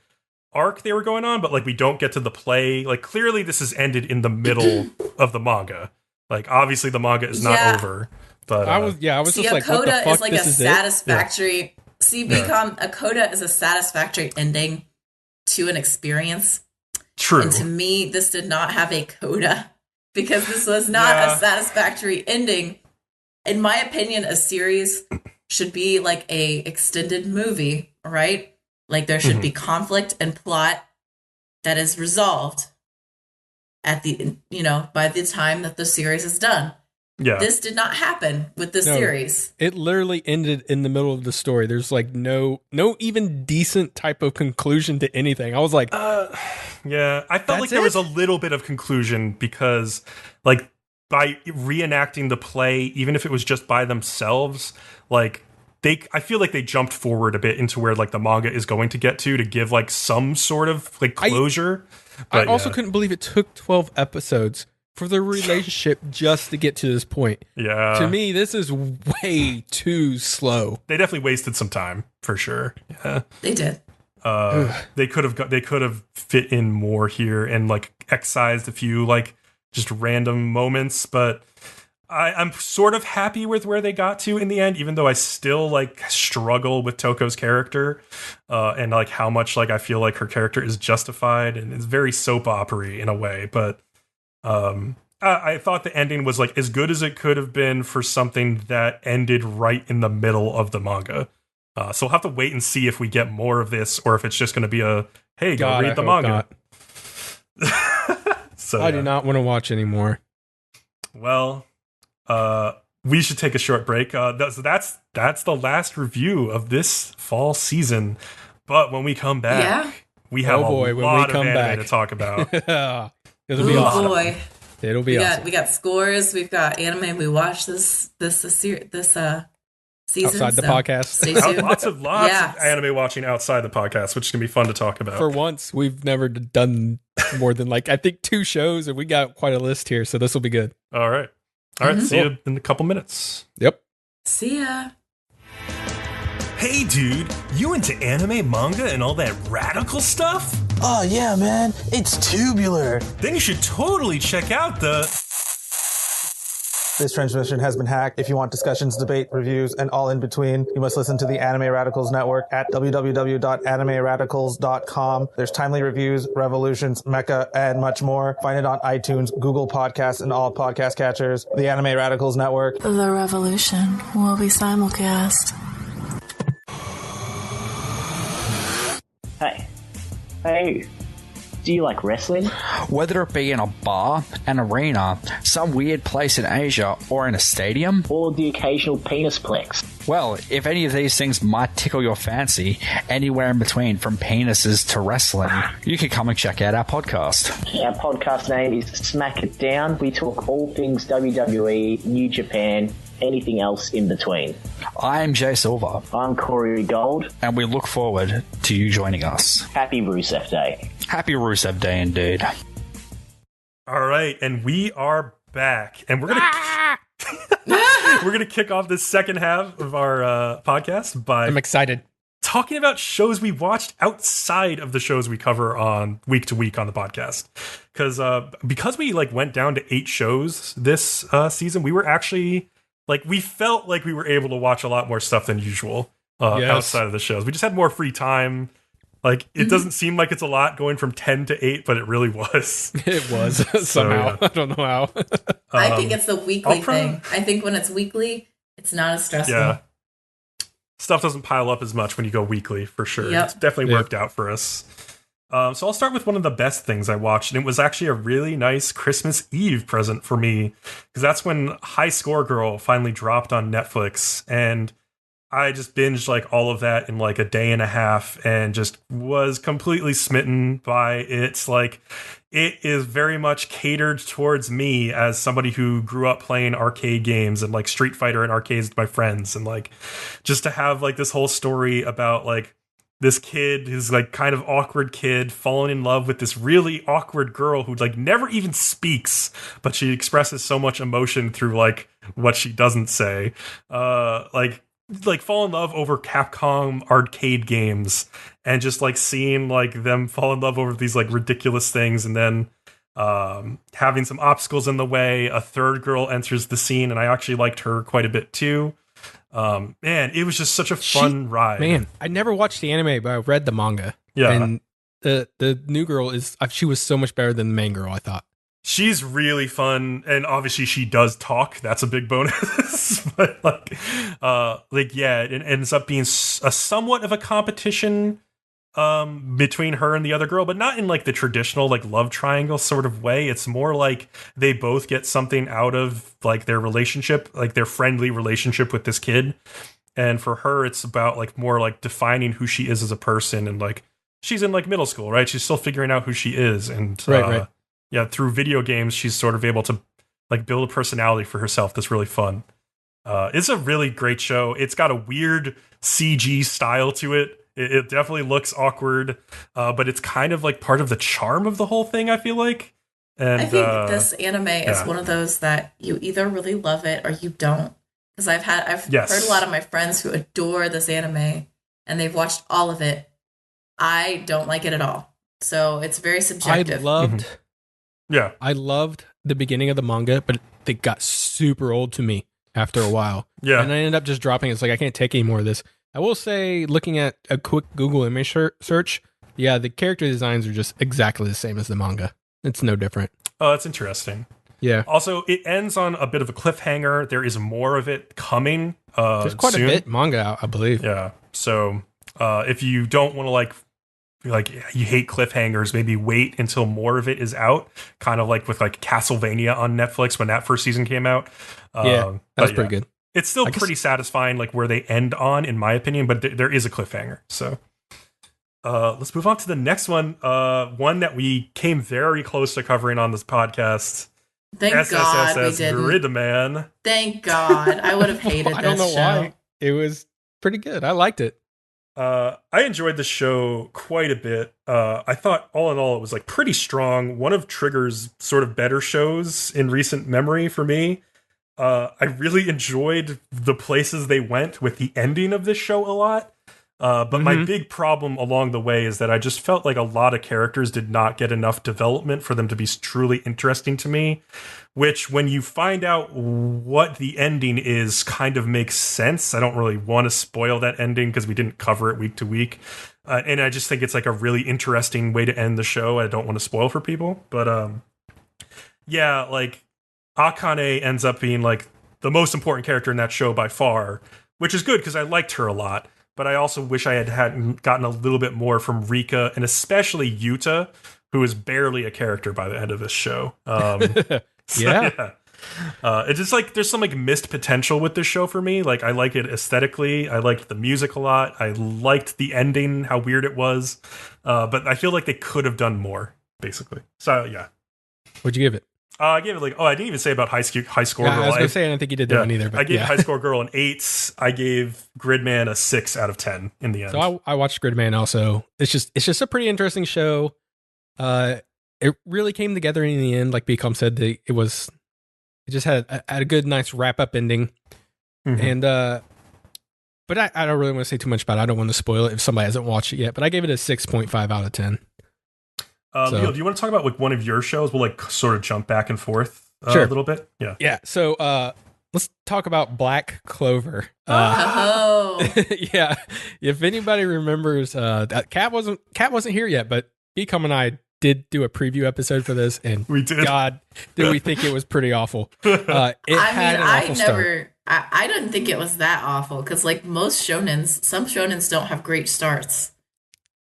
arc they were going on, but like we don't get to the play. Like clearly this is ended in the middle of the manga. Like obviously the manga is not over. But I was see, just like, what the fuck, is like a satisfactory. See, Bcom, a coda is a satisfactory ending to an experience. True. And to me, this did not have a coda, because this was not a satisfactory ending. In my opinion, a series should be like a extended movie, right? Like there should be conflict and plot that is resolved at the, by the time that the series is done. Yeah. This did not happen with this series. It literally ended in the middle of the story. There's like no even decent type of conclusion to anything. I was like, yeah, I felt like there was a little bit of conclusion, because like by reenacting the play, even if it was just by themselves, like I feel like they jumped forward a bit into where like the manga is going to get to give like some sort of like closure. I also couldn't believe it took 12 episodes for the relationship just to get to this point. Yeah. To me, this is way too slow. They definitely wasted some time, for sure. Yeah. They did. They could have fit in more here and like excised a few like just random moments, but I'm sort of happy with where they got to in the end, even though I still like struggle with Toko's character and like how much like I feel like her character is justified, and it's very soap opera-y in a way. But I thought the ending was like as good as it could have been for something that ended right in the middle of the manga. So we'll have to wait and see if we get more of this, or if it's just going to be a hey, go read the manga. So I do not want to watch anymore. Well, we should take a short break. So that's the last review of this fall season. But when we come back, we have a lot of anime to talk about. It'll be awesome. Boy. It'll be awesome. We got scores. We've got anime we watched this season. Outside the podcast. Stay tuned. Lots of anime watching outside the podcast, which is going to be fun to talk about. For once, we've never done more than I think 2 shows, and we got quite a list here, so this will be good. All right. See you in a couple minutes. Yep. See ya. Hey, dude, you into anime, manga, and all that radical stuff? Oh, yeah, man. It's tubular. Then you should totally check out the... This transmission has been hacked. If you want discussions, debate, reviews, and all in between, you must listen to the Anime Radicals Network at www.animeradicals.com. There's timely reviews, revolutions, mecha, and much more. Find it on iTunes, Google Podcasts, and all podcast catchers. The Anime Radicals Network. The revolution will be simulcast. Hey, do you like wrestling? Whether it be in a bar, an arena, some weird place in Asia, or in a stadium? Or the occasional penis plex? Well, if any of these things might tickle your fancy, anywhere in between from penises to wrestling, you can come and check out our podcast. Our podcast name is Smack It Down. We talk all things WWE, New Japan, anything else in between. I'm Jay Silver. I'm Corey Gold. And we look forward to you joining us. Happy Rusev Day. Happy Rusev Day indeed. All right, and we are back. And we're going to... we're going to kick off this second half of our podcast by... I'm excited. Talking about shows we watched outside of the shows we cover on week to week on the podcast. Because we went down to 8 shows this season, we were actually... we felt like we were able to watch a lot more stuff than usual outside of the shows. We just had more free time. It doesn't seem like it's a lot going from 10 to 8, but it really was. It was, somehow. Yeah. I don't know how. I think it's the weekly thing. I think when it's weekly, it's not as stressful. Yeah. Stuff doesn't pile up as much when you go weekly, for sure. Yep. It's definitely worked out for us. So I'll start with one of the best things I watched, and it was actually a really nice Christmas Eve present for me, because that's when High Score Girl finally dropped on Netflix, and I just binged all of that in a day and a half, and just was completely smitten by it. It is very much catered towards me as somebody who grew up playing arcade games and Street Fighter in arcades with my friends, and just to have this whole story about this kid who's kind of awkward kid falling in love with this really awkward girl who never even speaks, but she expresses so much emotion through what she doesn't say. Fall in love over Capcom arcade games, and just seeing them fall in love over these ridiculous things, and then having some obstacles in the way. A third girl enters the scene, and I actually liked her quite a bit too. Man, it was just such a fun ride. Man, I never watched the anime, but I read the manga. Yeah. And the new girl she was so much better than the main girl, I thought. She's really fun, and obviously she does talk. That's a big bonus. But it ends up being a somewhat of a competition between her and the other girl, but not in the traditional love triangle sort of way. It's more they both get something out of their relationship, their friendly relationship with this kid. And for her, it's about more defining who she is as a person, and she's in middle school, right? She's still figuring out who she is, and right. Yeah, through video games, she's sort of able to build a personality for herself that's really fun. It's a really great show. It's got a weird CG style to it. It definitely looks awkward, but it's kind of part of the charm of the whole thing, I feel like. And I think this anime is one of those that you either really love it or you don't. Because I've heard a lot of my friends who adore this anime, and they've watched all of it. I don't like it at all. So it's very subjective. I loved the beginning of the manga, but it got super old to me after a while. Yeah. And I ended up just dropping it. It's I can't take any more of this. I will say, looking at a quick Google image search, the character designs are just exactly the same as the manga. It's no different. Oh, that's interesting. Yeah. Also, it ends on a bit of a cliffhanger. There is more of it coming. There's quite soon. a bit manga out, I believe. Yeah. So if you don't want to like you hate cliffhangers, maybe wait until more of it is out. Kind of like with like Castlevania on Netflix when that first season came out. That's pretty good. It's still pretty satisfying, like where they end on, in my opinion. But there is a cliffhanger. So let's move on to the next one. One that we came very close to covering on this podcast. Thank God we didn't. Gridman. Thank God. I would have hated I don't know why. It was pretty good. I liked it. I enjoyed the show quite a bit. I thought all in all it was like pretty strong. One of Trigger's sort of better shows in recent memory for me. I really enjoyed the places they went with the ending of this show a lot. But my big problem along the way is that I just felt like a lot of characters did not get enough development for them to be truly interesting to me, which when you find out what the ending is kind of makes sense. I don't really want to spoil that ending because we didn't cover it week to week. And I just think it's like a really interesting way to end the show. I don't want to spoil for people, but yeah, like Akane ends up being like the most important character in that show by far, which is good because I liked her a lot. But I also wish I had gotten a little bit more from Rika and especially Yuta, who is barely a character by the end of this show. Yeah. It's just like there's some like missed potential with this show for me. Like I like it aesthetically. I liked the music a lot. I liked the ending, how weird it was. But I feel like they could have done more, basically. So yeah. What'd you give it? I gave it like, I didn't even say about High Score Girl. I was going to say, I don't think you did that one either. But I gave High Score Girl an 8. I gave Gridman a 6 out of 10 in the end. So I watched Gridman also. It's just a pretty interesting show. It really came together in the end. Like Bcom said, it just had a good, nice wrap up ending. And, but I don't really want to say too much about it. I don't want to spoil it if somebody hasn't watched it yet, but I gave it a 6.5 out of 10. Leo, do you want to talk about like one of your shows? We'll like sort of jump back and forth sure. a little bit. Yeah. Yeah. So let's talk about Black Clover. Yeah. If anybody remembers, that Kat wasn't here yet, but Bcom and I did do a preview episode for this, and we did. God, did we think it was pretty awful? I didn't think it was that awful because like most shonens, some shonens don't have great starts.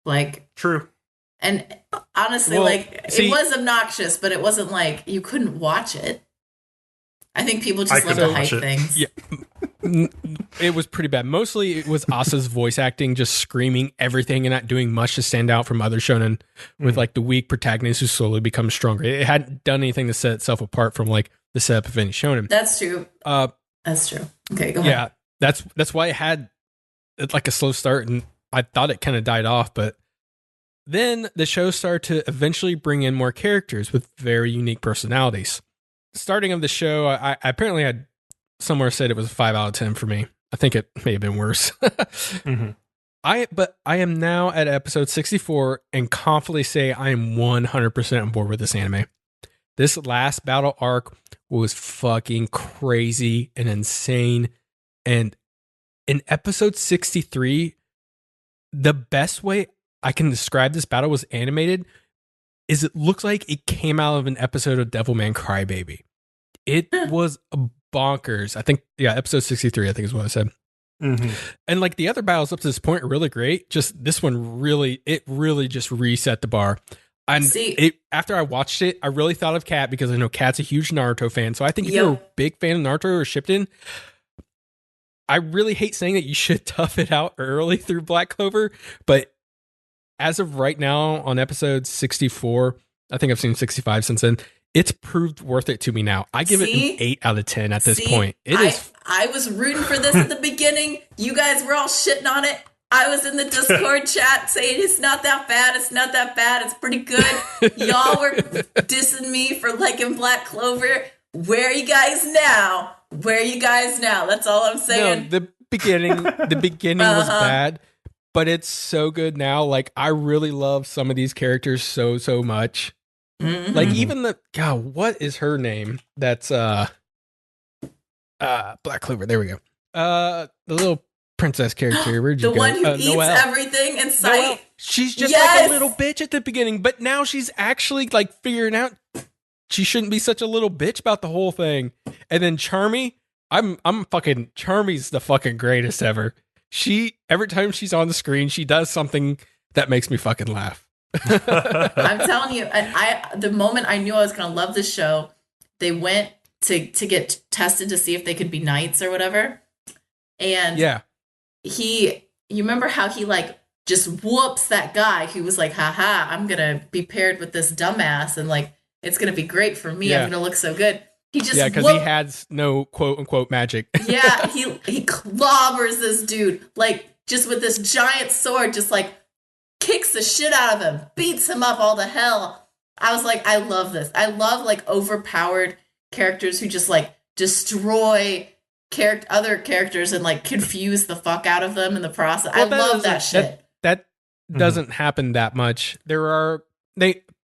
Like true. And honestly, it was obnoxious, but it wasn't like you couldn't watch it. I think people just love to hype things. Yeah. It was pretty bad. Mostly it was Asa's voice acting, just screaming everything and not doing much to stand out from other shonen with like the weak protagonist who slowly becomes stronger. It hadn't done anything to set itself apart from like the setup of any shonen. That's true. That's true. Okay, go ahead. Yeah, that's why it had like a slow start, and I thought it kind of died off, but then the show started to eventually bring in more characters with very unique personalities. Starting of the show, I apparently had somewhere said it was a 5 out of 10 for me. I think it may have been worse. But I am now at episode 64 and confidently say I am 100% on board with this anime. This last battle arc was fucking crazy and insane. And in episode 63, the best way I can describe this battle was animated is it looked like it came out of an episode of Devilman Crybaby. It was bonkers. I think, episode 63, I think is what I said. And like the other battles up to this point are really great. Just this one really just reset the bar. And after I watched it, I really thought of Kat because I know Kat's a huge Naruto fan. So I think if you're a big fan of Naruto or Shippuden, I really hate saying that you should tough it out early through Black Clover, but as of right now on episode 64, I think I've seen 65 since then. It's proved worth it to me now. I give it an 8 out of 10 at this point. I was rooting for this at the beginning. You guys were all shitting on it. I was in the Discord chat saying it's not that bad. It's not that bad. It's pretty good. Y'all were dissing me for liking Black Clover. Where are you guys now? That's all I'm saying. No, the beginning was bad. But it's so good now. Like, I really love some of these characters so much. Like, even what is her name? That's Black Clover. There we go. The little princess character. Where'd you go? The one who eats Noelle. Everything in sight. Noelle. She's just like a little bitch at the beginning, but now she's actually like figuring out she shouldn't be such a little bitch about the whole thing. And then Charmy, I'm fucking Charmy's the fucking greatest ever. Every time she's on the screen, she does something that makes me fucking laugh. I'm telling you, the moment I knew I was gonna love this show, they went to get tested to see if they could be knights or whatever. And you remember how he like just whoops that guy who was like, haha, I'm gonna be paired with this dumbass and like it's gonna be great for me. I'm gonna look so good. He just because he has no quote unquote magic. He clobbers this dude like just with this giant sword, just like kicks the shit out of him, beats him up all to hell. I was like, I love this. I love like overpowered characters who just like destroy other characters and like confuse the fuck out of them in the process. I love that shit. That doesn't happen that much.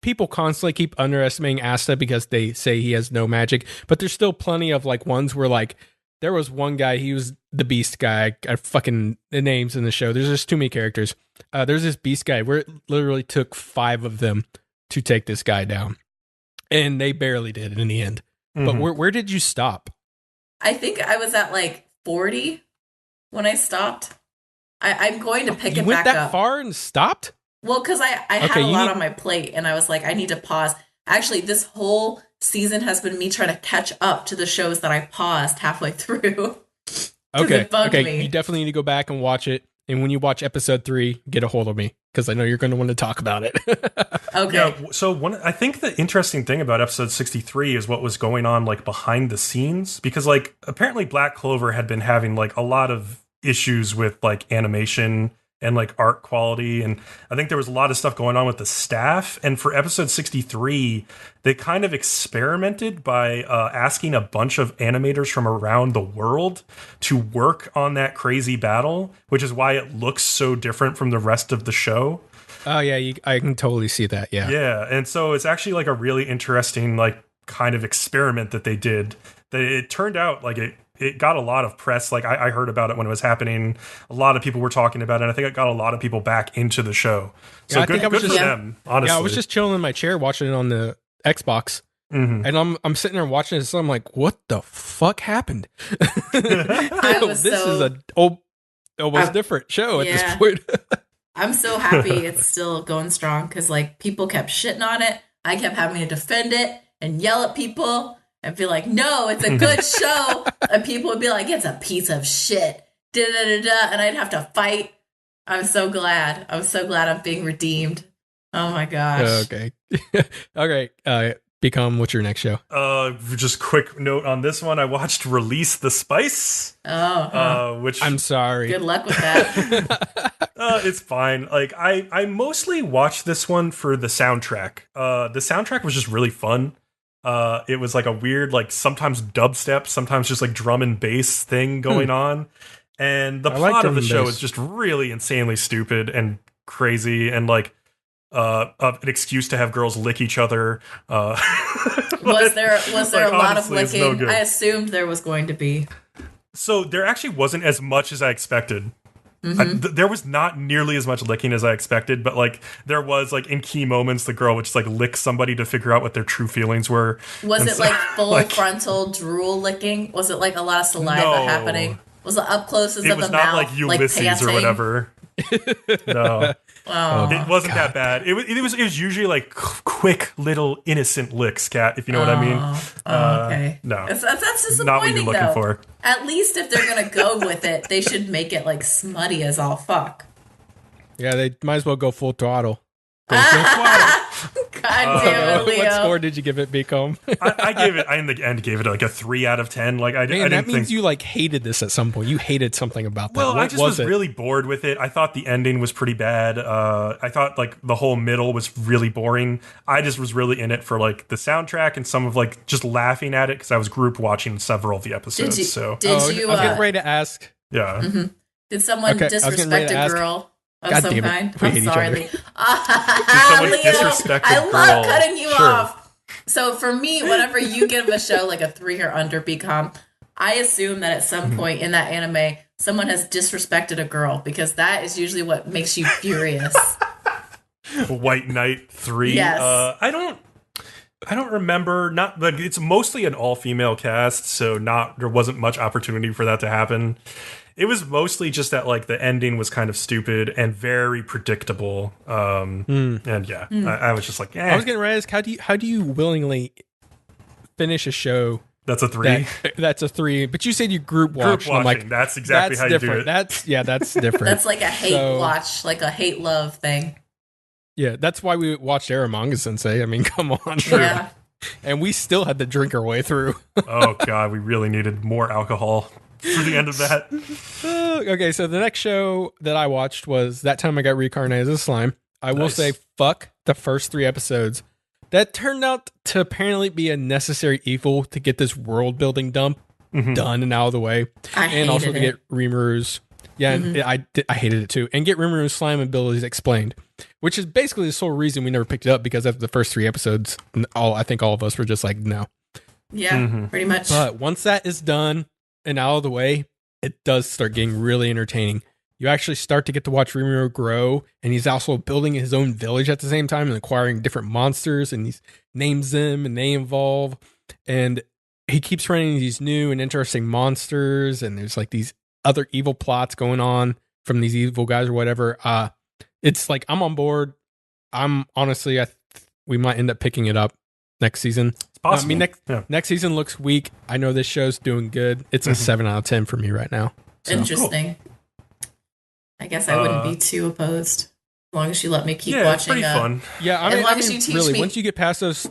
People constantly keep underestimating Asta because they say he has no magic, but there's still plenty of like ones where like there was one guy, he was the beast guy. I fucking the names in the show. There's just too many characters. There's this beast guy where it literally took 5 of them to take this guy down, and they barely did in the end. But where did you stop? I think I was at like 40 when I stopped. I'm going to pick it back up. You went that far and stopped? Well, because I had a lot on my plate, and I was like, I need to pause. Actually, this whole season has been me trying to catch up to the shows that I paused halfway through. Okay. You definitely need to go back and watch it. And when you watch episode 3, get a hold of me because I know you're going to want to talk about it. Okay. Yeah, so I think the interesting thing about episode 63 is what was going on like behind the scenes, because like apparently Black Clover had been having like a lot of issues with like animation and like art quality, and I think there was a lot of stuff going on with the staff. And for episode 63, they kind of experimented by asking a bunch of animators from around the world to work on that crazy battle, which is why it looks so different from the rest of the show. Oh yeah, I can totally see that. Yeah, and so it's actually like a really interesting like kind of experiment that they did. That it turned out like it got a lot of press. Like I heard about it when it was happening. A lot of people were talking about it. And I think it got a lot of people back into the show. So good for them, honestly. Yeah, I was just chilling in my chair watching it on the Xbox. And I'm sitting there watching it, so I'm like, what the fuck happened? This is a almost different show at this point. I'm so happy it's still going strong because like people kept shitting on it. I kept having to defend it and yell at people and be like, no, it's a good show. And people would be like, it's a piece of shit. Da-da-da-da. And I'd have to fight. I'm so glad. I'm so glad I'm being redeemed. Oh my gosh. Okay. Okay. Bcom, what's your next show? Just quick note on this one. I watched Release the Spyce. Which I'm sorry. Good luck with that. It's fine. Like I mostly watched this one for the soundtrack. The soundtrack was just really fun. It was like a weird, like sometimes dubstep, sometimes just like drum and bass thing going on. And the plot of the show is just really insanely stupid and crazy and like an excuse to have girls lick each other. Was there like, a lot of licking? No, I assumed there was going to be. So there actually wasn't as much as I expected. There was not nearly as much licking as I expected, but like there was like in key moments the girl would just like lick somebody to figure out what their true feelings were. Was it like full frontal drool licking? Was it like a lot of saliva happening? Was it up closes of the mouth? It was not like Ulysses or whatever. No. Oh, it wasn't that bad. It was usually like quick little innocent licks, Kat, if you know what I mean. Okay. No. That's disappointing, not what you're looking for. At least if they're going to go with it, they should make it like smutty as all fuck. Yeah, they might as well go full throttle. God damn it, Leo. What score did you give it, Bcom? I in the end gave it like a 3 out of 10. Like I didn't that means think you like hated this at some point. You hated something about that. Well, I just was really bored with it. I thought the ending was pretty bad. I thought like the whole middle was really boring. I just was really in it for like the soundtrack and some of like just laughing at it because I was group watching several of the episodes. Did you? I was getting ready to ask. Yeah. Did someone disrespect a girl? Of some kind. I'm sorry, Leo. I love cutting you off. So for me, whenever you give a show like a 3 or under Bcom, I assume that at some point in that anime, someone has disrespected a girl because that is usually what makes you furious. White Knight 3. Yes. I don't I don't remember. Not like it's mostly an all-female cast, so there wasn't much opportunity for that to happen. It was mostly just that like the ending was kind of stupid and very predictable. And yeah, I was just like, I was gonna ask, how do you willingly finish a show? That's a 3. That's a 3. But you said you group watch. Group watching. Like, that's exactly how different. you do it. That's different. That's like a hate watch, like a hate love thing. Yeah, that's why we watched Manga Sensei. I mean, come on. Yeah. And we still had to drink our way through. Oh god, we really needed more alcohol for the end of that. Okay, so the next show that I watched was That Time I Got Reincarnated as a Slime. I will say, fuck the first 3 episodes. That turned out to apparently be a necessary evil to get this world building dump done and out of the way. And also to get Rimuru's. Yeah, and I hated it too. And get Rimuru's slime abilities explained. Which is basically the sole reason we never picked it up, because after the first 3 episodes, I think all of us were just like, no. Yeah, pretty much. But once that is done and out of the way, it does start getting really entertaining. You actually start to get to watch Rimuru grow, and he's also building his own village at the same time and acquiring different monsters, and he names them and they evolve. And he keeps running these new and interesting monsters, and there's like these other evil plots going on from these evil guys or whatever. It's like, I'm on board. I'm honestly, we might end up picking it up next season. It's possible. I mean, next season looks weak. I know this show's doing good. It's a 7 out of 10 for me right now. So. Interesting. Cool. I guess I wouldn't be too opposed, as long as you let me keep watching. It's pretty fun. Yeah, I mean, as you teach really, me, once you get past those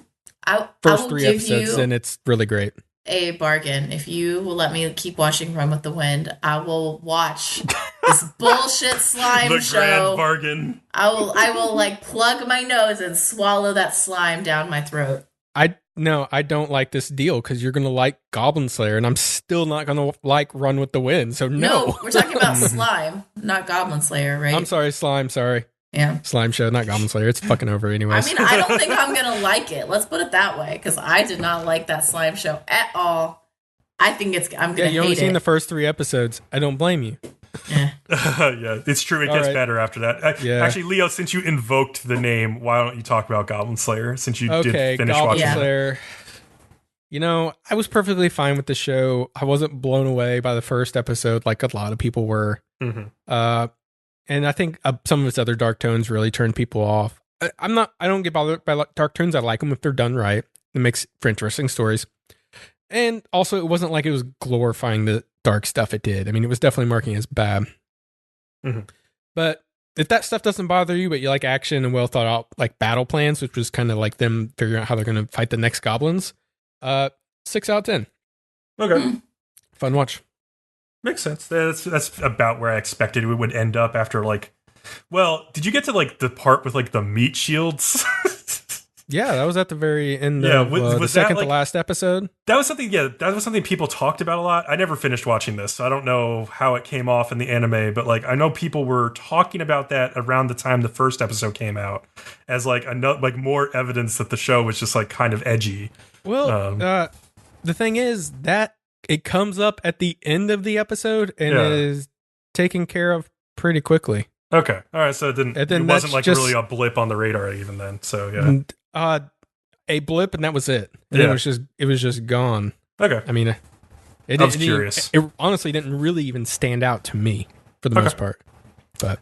first 3 episodes, then it's really great. A bargain. If you will let me keep watching Run with the Wind, I will watch this bullshit slime the show. Grand bargain. I will like plug my nose and swallow that slime down my throat. I don't like this deal, because you're gonna like Goblin Slayer, and I'm still not gonna like Run with the Wind. So no, we're talking about slime, not Goblin Slayer, right? I'm sorry, slime. Sorry. Yeah. Slime show, not Goblin Slayer. It's fucking over anyways. I mean, I don't think I'm going to like it. Let's put it that way, because I did not like that slime show at all. I think I'm going to hate it. You only seen the first 3 episodes. I don't blame you. Yeah, it's true. It gets better after that. Actually, Leo, since you invoked the name, why don't you talk about Goblin Slayer, since you did finish Goblin watching Slayer. You know, I was perfectly fine with the show. I wasn't blown away by the first episode like a lot of people were. And I think some of its other dark tones really turned people off. I don't get bothered by dark tones. I like them if they're done right. It makes for interesting stories. And also, it wasn't like it was glorifying the dark stuff it did. I mean, it was definitely marking as bad. But if that stuff doesn't bother you, but you like action and well thought out like battle plans, which was kind of like them figuring out how they're going to fight the next goblins, 6 out of 10. Okay. Fun watch. Makes sense. That's about where I expected it would end up after like. Well, did you get to like the part with like the meat shields? Yeah, that was at the very end of the second to last episode. That was something. Yeah, that was something people talked about a lot. I never finished watching this, so I don't know how it came off in the anime. But like, I know people were talking about that around the time the first episode came out, as like more evidence that the show was just like kind of edgy. Well, the thing is that it comes up at the end of the episode and is taken care of pretty quickly. Okay, all right. So it wasn't like really a blip on the radar even then. So yeah. A blip, and that was it. And it was just gone. Okay. I mean, I was curious. It honestly didn't really even stand out to me for the most part. But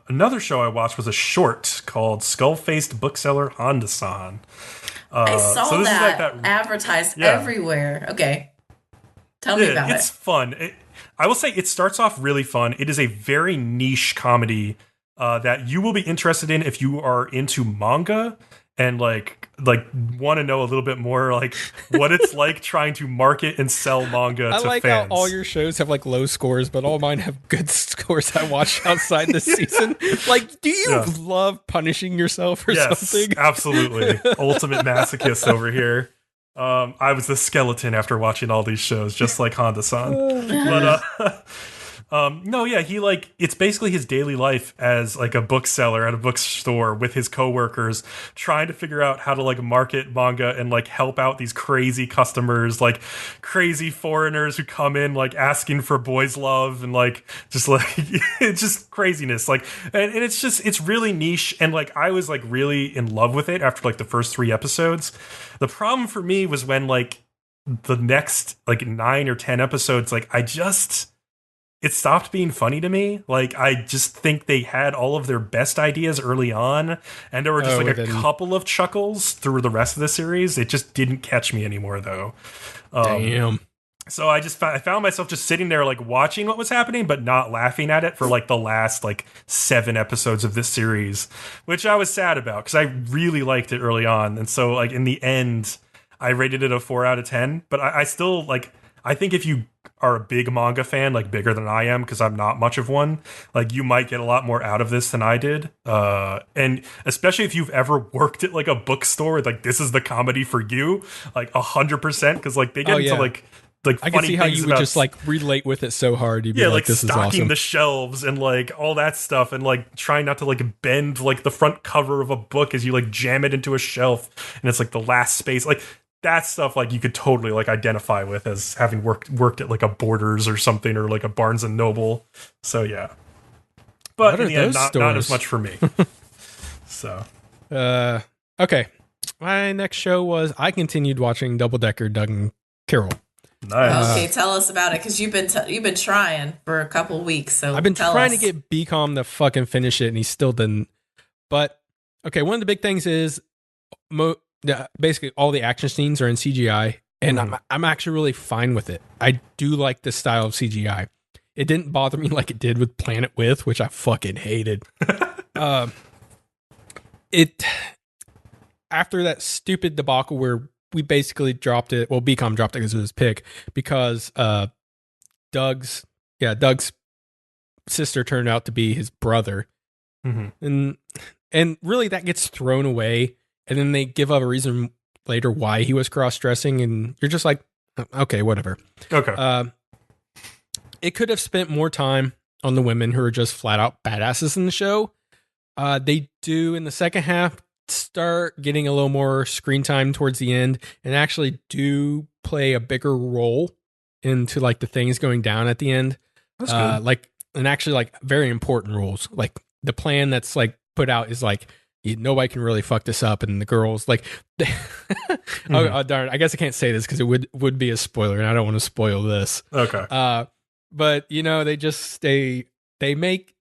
another show I watched was a short called Skull-Faced Bookseller Honda-san. I saw that advertised everywhere. Okay, tell me about it. It's fun. I will say it starts off really fun. It is a very niche comedy that you will be interested in if you are into manga and like want to know a little bit more like what it's like trying to market and sell manga to fans. I like how all your shows have like low scores, but all mine have good scores I watch outside this season. Like, do you love punishing yourself or something? Absolutely. Ultimate masochist over here. I was the skeleton after watching all these shows, just like Honda-san. No, yeah, he like it's basically his daily life as like a bookseller at a bookstore with his coworkers, trying to figure out how to like market manga and like help out these crazy customers, like crazy foreigners who come in like asking for boys love and like just like it's just craziness. Like and it's really niche, and like I was like really in love with it after like the first 3 episodes. The problem for me was when like the next like 9 or 10 episodes, like it stopped being funny to me. Like, I just think they had all of their best ideas early on, and there were just like a couple of chuckles through the rest of the series. It just didn't catch me anymore, though. Damn. So I found myself just sitting there, like, watching what was happening, but not laughing at it for, like, the last, like, 7 episodes of this series, which I was sad about, because I really liked it early on. And so, like, in the end, I rated it a 4 out of 10, but I still, like, I think if you are a big manga fan, like bigger than I am, because I'm not much of one, like you might get a lot more out of this than I did. And especially if you've ever worked at like a bookstore, like this is the comedy for you, like 100%, because like they get into like I can see how you would just like relate with it so hard. You'd be like, this is awesome. Stocking the shelves and like all that stuff, and like trying not to like bend like the front cover of a book as you like jam it into a shelf, and it's like the last space, like that stuff, like you could totally like identify with as having worked at like a Borders or something, or like a Barnes and Noble. So yeah, but in the end, not as much for me. So okay, my next show was I continued watching Double Decker Doug and Kirill. Nice. Okay, tell us about it, because you've been trying for a couple weeks. So I've been trying to get Bcom to fucking finish it, and he still didn't. But okay, one of the big things is basically all the action scenes are in CGI, and I'm actually really fine with it. I do like this style of CGI. It didn't bother me like it did with Planet With, which I fucking hated. It after that stupid debacle where we basically dropped it. Well, Bcom dropped it because it was his pick, because Doug's sister turned out to be his brother, and really that gets thrown away. And then they give up a reason later why he was cross-dressing, and you're just like, okay, whatever. Okay. It could have spent more time on the women who are just flat-out badasses in the show. They do, in the second half, start getting a little more screen time towards the end, and actually do play a bigger role into, like, the things going down at the end. That's good. Like, and actually, like, very important roles. Like, the plan that's, like, put out is, like, nobody can really fuck this up, and the girls like oh darn, I guess I can't say this because it would be a spoiler, and I don't want to spoil this. Okay. But you know, they make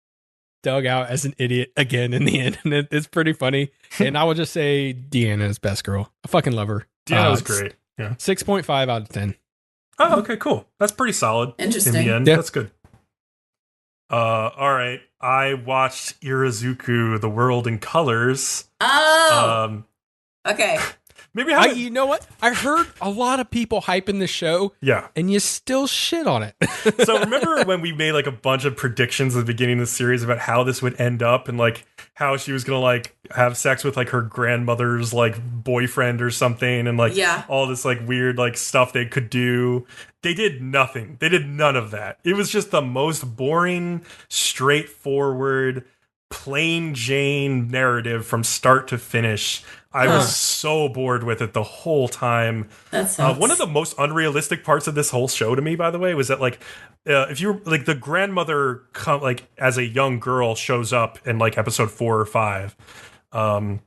Doug out as an idiot again in the end, and it's pretty funny. And I would just say Deanna is best girl. I fucking love her. Deanna was great. Yeah. 6.5 out of 10. Oh, okay, cool. That's pretty solid. Interesting. In the end. Yeah. That's good. All right. I watched Irozuku, The World in Colors. Oh. Okay. Maybe you know what? I heard a lot of people hyping the show. Yeah. And you still shit on it. So remember when we made like a bunch of predictions at the beginning of the series about how this would end up, and like how she was going to like have sex with like her grandmother's like boyfriend or something, and like all this like weird like stuff they could do. They did nothing. They did none of that. It was just the most boring, straightforward, plain Jane narrative from start to finish. I was so bored with it the whole time. That sucks. One of the most unrealistic parts of this whole show to me, by the way, was that like if you like the grandmother like as a young girl shows up in like episode 4 or 5, and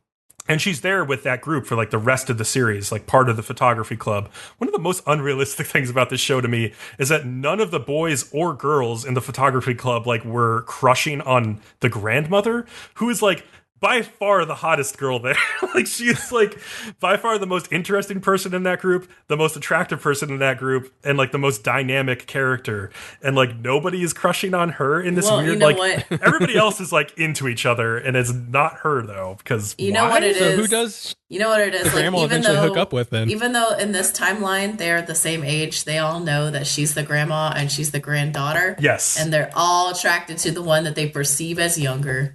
she's there with that group for like the rest of the series, like part of the photography club. One of the most unrealistic things about this show to me is that none of the boys or girls in the photography club like were crushing on the grandmother, who is like by far the hottest girl there. Like she is like by far the most interesting person in that group, the most attractive person in that group, and like the most dynamic character. And like nobody is crushing on her in this weird, you know like what? Everybody else is like into each other, and it's not her though, because you know what it is. So who does? You know what it is. The grandma will eventually hook up with then. Even though in this timeline they're the same age, they all know that she's the grandma and she's the granddaughter. Yes, and they're all attracted to the one that they perceive as younger.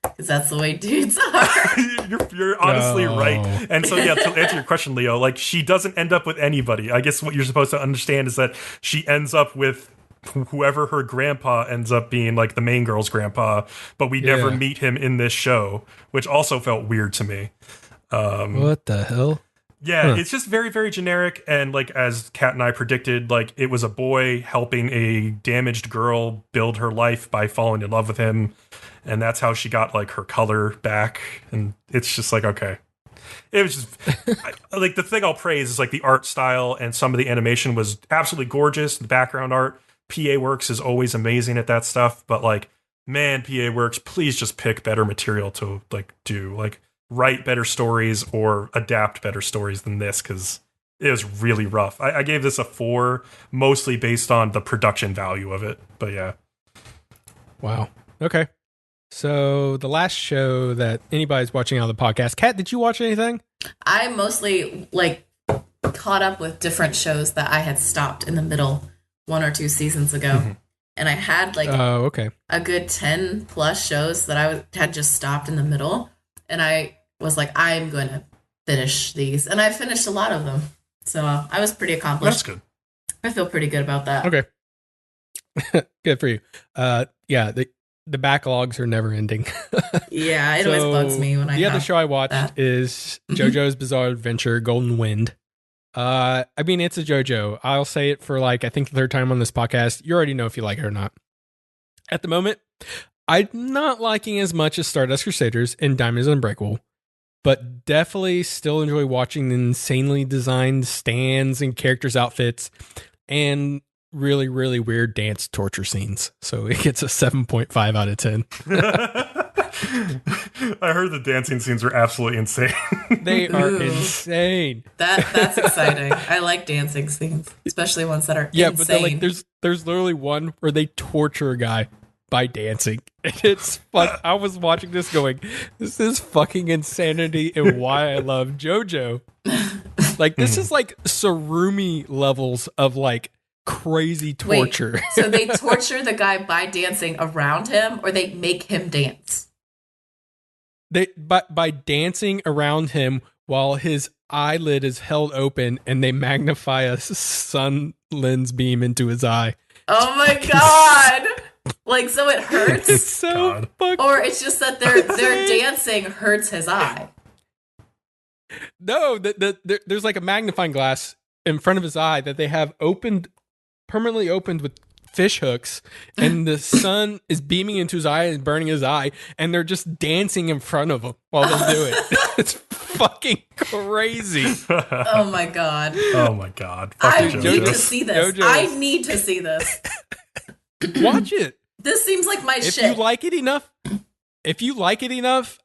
Because that's the way dudes are. You're honestly right. And so, yeah, to answer your question, Leo, like, she doesn't end up with anybody. I guess what you're supposed to understand is that she ends up with whoever her grandpa ends up being like the main girl's grandpa, but we never meet him in this show, which also felt weird to me. What the hell? Yeah, it's just very, very generic. And like, as Kat and I predicted, like it was a boy helping a damaged girl build her life by falling in love with him. And that's how she got like her color back. And it's just like, okay. It was just like, the thing I'll praise is like the art style, and some of the animation was absolutely gorgeous. The background art, PA Works is always amazing at that stuff. But like, man, PA Works, please just pick better material to like do, like, write better stories or adapt better stories than this, because it was really rough. I gave this a 4, mostly based on the production value of it. But yeah. Wow. Okay. So the last show that anybody's watching on the podcast, Kat, did you watch anything? I mostly like caught up with different shows that I had stopped in the middle 1 or 2 seasons ago. And I had like a good 10 plus shows that had just stopped in the middle. And I was like, I'm going to finish these. And I finished a lot of them. So I was pretty accomplished. That's good. I feel pretty good about that. Okay. Good for you. Yeah, the backlogs are never ending. Yeah, it always bugs me when I The other show I watched is JoJo's Bizarre Adventure Golden Wind. I mean, it's a JoJo. I'll say it for like, I think the 3rd time on this podcast. You already know if you like it or not. At the moment, I'm not liking as much as Stardust Crusaders and Diamonds Unbreakable, but definitely still enjoy watching the insanely designed stands and characters' outfits and really, really weird dance torture scenes. So it gets a 7.5 out of 10. I heard the dancing scenes are absolutely insane. They are insane. That's exciting. I like dancing scenes, especially ones that are insane. But like, there's literally one where they torture a guy by dancing. It's fun. I was watching this going, this is fucking insanity and why I love JoJo. Like, this is like Surumi levels of like crazy torture. Wait, so they torture the guy by dancing around him, or they make him dance? By dancing around him while his eyelid is held open and they magnify a sun lens beam into his eye. Oh my god! Like, so it hurts? It's so fucking Or it's just that their dancing hurts his eye? No, there's like a magnifying glass in front of his eye that they have permanently opened with fish hooks, and the sun is beaming into his eye and burning his eye, and they're just dancing in front of him while they do it. It's fucking crazy. Oh my god. Oh my god. I need to see this. JoJo's. I need to see this. Watch it. This seems like my shit. If you like it enough,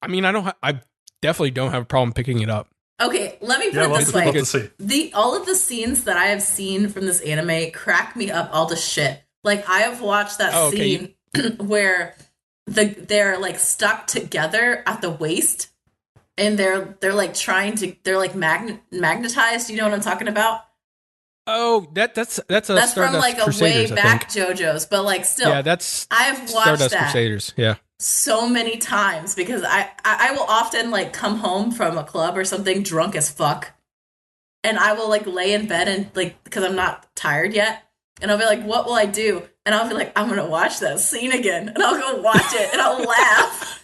I mean, I definitely don't have a problem picking it up. Okay, let me put it this way. All of the scenes that I have seen from this anime crack me up all to shit. Like, I have watched that scene where they're like stuck together at the waist, and they're like magnetized. You know what I'm talking about? Oh, that's Stardust from like Crusaders, a way back JoJo's, but like still, yeah, that's I've watched Stardust that Crusaders, yeah, so many times because I will often like come home from a club or something drunk as fuck, and I will like lay in bed and like, because I'm not tired yet, and I'll be like, what will I do? And I'll be like, I'm gonna watch that scene again, and I'll go watch it and I'll laugh.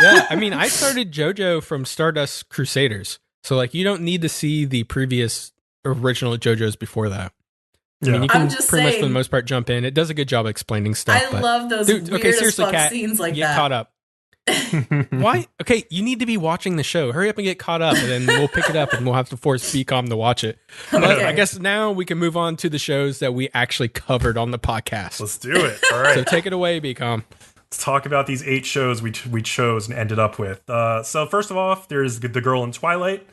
Yeah, I mean, I started JoJo from Stardust Crusaders, so like you don't need to see the previous original JoJo's before that. I mean, you can pretty much for the most part jump in. It does a good job explaining stuff. I love those weird as fuck Kat, scenes like get that. Caught up. Why? Okay, you need to be watching the show. Hurry up and get caught up, and then we'll pick it up, and we'll have to force Bcom to watch it. But I guess now we can move on to the shows that we actually covered on the podcast. Let's do it. All right. So take it away, Bcom. Let's talk about these 8 shows we chose and ended up with. So first of all, there's The Girl in Twilight,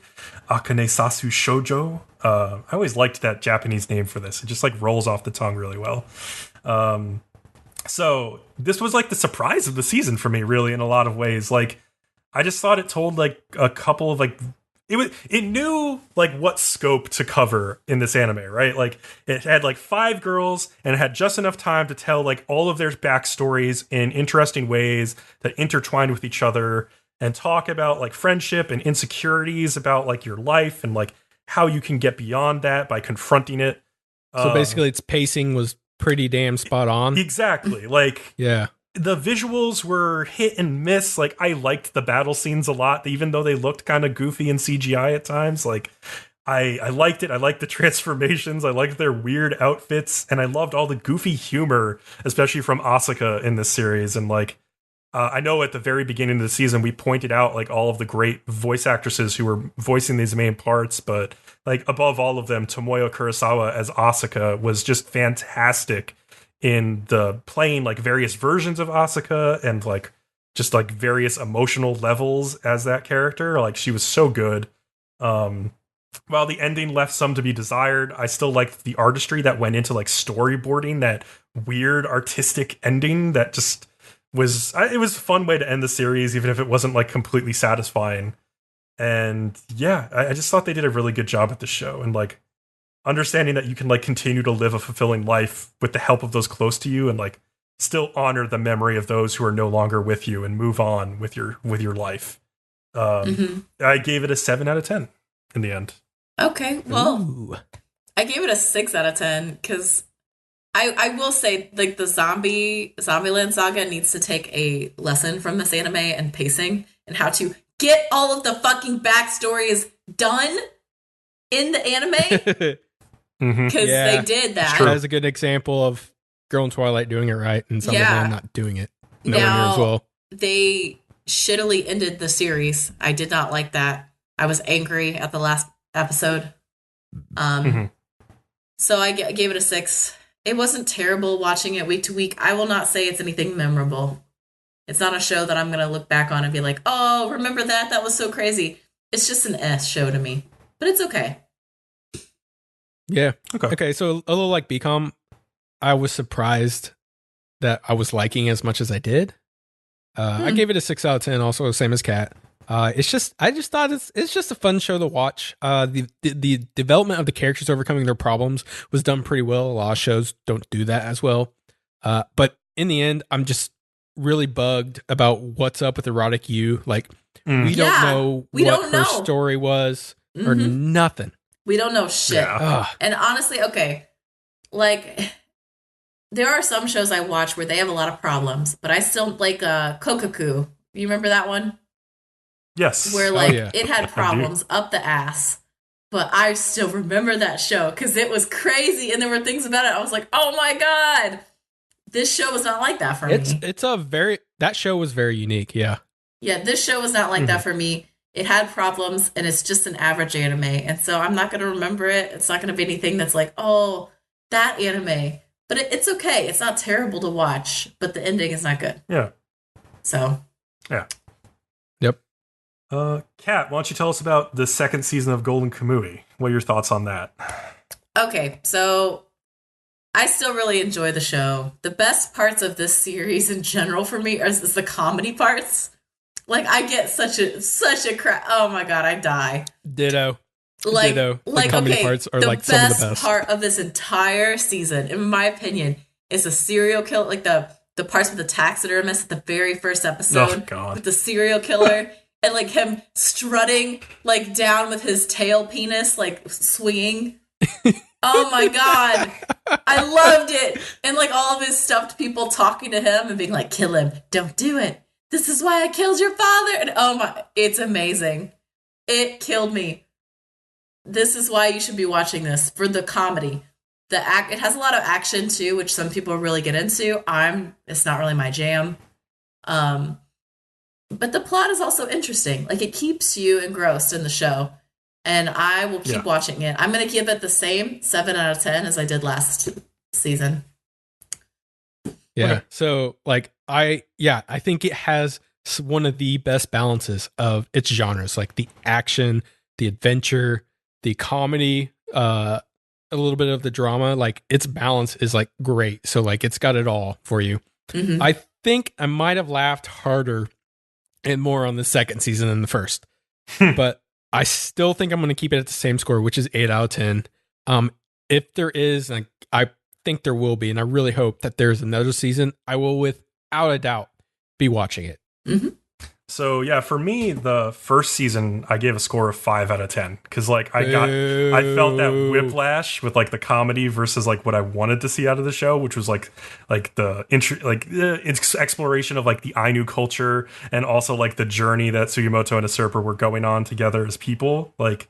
Akane Sasu Shoujo. I always liked that Japanese name for this. It just like rolls off the tongue really well. So this was like the surprise of the season for me, really, in a lot of ways. Like, I just thought it told like a couple of like, it knew like what scope to cover in this anime, right? Like, it had like 5 girls and it had just enough time to tell like all of their backstories in interesting ways that intertwined with each other, and talk about like friendship and insecurities about like your life and like how you can get beyond that by confronting it. So basically, its pacing was pretty damn spot on. Exactly. Like, yeah. The visuals were hit and miss. Like, I liked the battle scenes a lot, even though they looked kind of goofy in CGI at times. Like, I liked it. I liked the transformations. I liked their weird outfits. And I loved all the goofy humor, especially from Asuka in this series. And, like, I know at the very beginning of the season, we pointed out, like, all of the great voice actresses who were voicing these main parts. But, like, above all of them, Tomoyo Kurosawa as Asuka was just fantastic in the playing like various versions of Asuka and like just like various emotional levels as that character. Like she was so good. While the ending left some to be desired, I still liked the artistry that went into like storyboarding that weird artistic ending that just was it was a fun way to end the series, even if it wasn't like completely satisfying. And yeah, I just thought they did a really good job at the show, and like understanding that you can like continue to live a fulfilling life with the help of those close to you and like still honor the memory of those who are no longer with you and move on with your life. I gave it a 7 out of 10 in the end. Okay, well, Ooh. I gave it a 6 out of 10 because I will say like the Zombieland Saga needs to take a lesson from this anime and pacing and how to get all of the fucking backstories done in the anime. Because they did that. That's a good example of Girl in Twilight doing it right and Zombieland not doing it. Nowhere near as well. They shittily ended the series. I did not like that. I was angry at the last episode. So I gave it a 6. It wasn't terrible watching it week to week. I will not say it's anything memorable. It's not a show that I'm going to look back on and be like, oh, remember that? That was so crazy. It's just an S show to me. But it's okay. Yeah. Okay. So a little like Bcom, I was surprised that I was liking as much as I did. I gave it a 6 out of 10, also same as Kat. I just thought it's just a fun show to watch. The development of the characters overcoming their problems was done pretty well. A lot of shows don't do that as well. But in the end, I'm just really bugged about what's up with Erotic You. Like we don't know what her story was or nothing. We don't know shit. Yeah. And honestly, okay, like there are some shows I watch where they have a lot of problems, but I still like Kokoku. You remember that one? Yes. Where like it had problems up the ass, but I still remember that show because it was crazy and there were things about it. I was like, oh my God, this show was not like that for me. That show was very unique. Yeah. Yeah. This show was not like that for me. It had problems, and it's just an average anime. And so I'm not going to remember it. It's not going to be anything that's like, oh, that anime. But it's okay. It's not terrible to watch, but the ending is not good. Yeah. So. Yeah. Yep. Kat, why don't you tell us about the second season of Golden Kamuy? What are your thoughts on that? Okay, so I still really enjoy the show. The best parts of this series in general for me is the comedy parts. Like, I get such a crap. Oh my God, I die. Ditto. Ditto. The comedy parts are like some of the best. Part of this entire season, in my opinion, is the serial killer, like the parts with the taxidermist at the very first episode. Oh, God. With the serial killer and like him strutting like down with his tail penis, like swinging. Oh my God. I loved it. And like all of his stuffed people talking to him and being like, kill him. Don't do it. This is why I killed your father. And oh my, it's amazing. It killed me. This is why you should be watching this, for the comedy. It has a lot of action too, which some people really get into. It's not really my jam. But the plot is also interesting. Like, it keeps you engrossed in the show. And I will keep watching it. I'm going to give it the same 7 out of 10 as I did last season. Yeah. Okay. So like I think it has one of the best balances of its genres, like the action, the adventure, the comedy, a little bit of the drama. Like, its balance is like great. So like it's got it all for you. Mm-hmm. I think I might have laughed harder and more on the second season than the first, but I still think I'm going to keep it at the same score, which is 8 out of 10. If there is, like, I think there will be, and I really hope that there's another season, I will without a doubt be watching it. Mm-hmm. So yeah, for me, the first season I gave a score of 5 out of 10 because like I felt that whiplash with like the comedy versus like what I wanted to see out of the show, which was like the exploration of like the Ainu culture and also like the journey that Sugimoto and Asurpa were going on together as people. Like,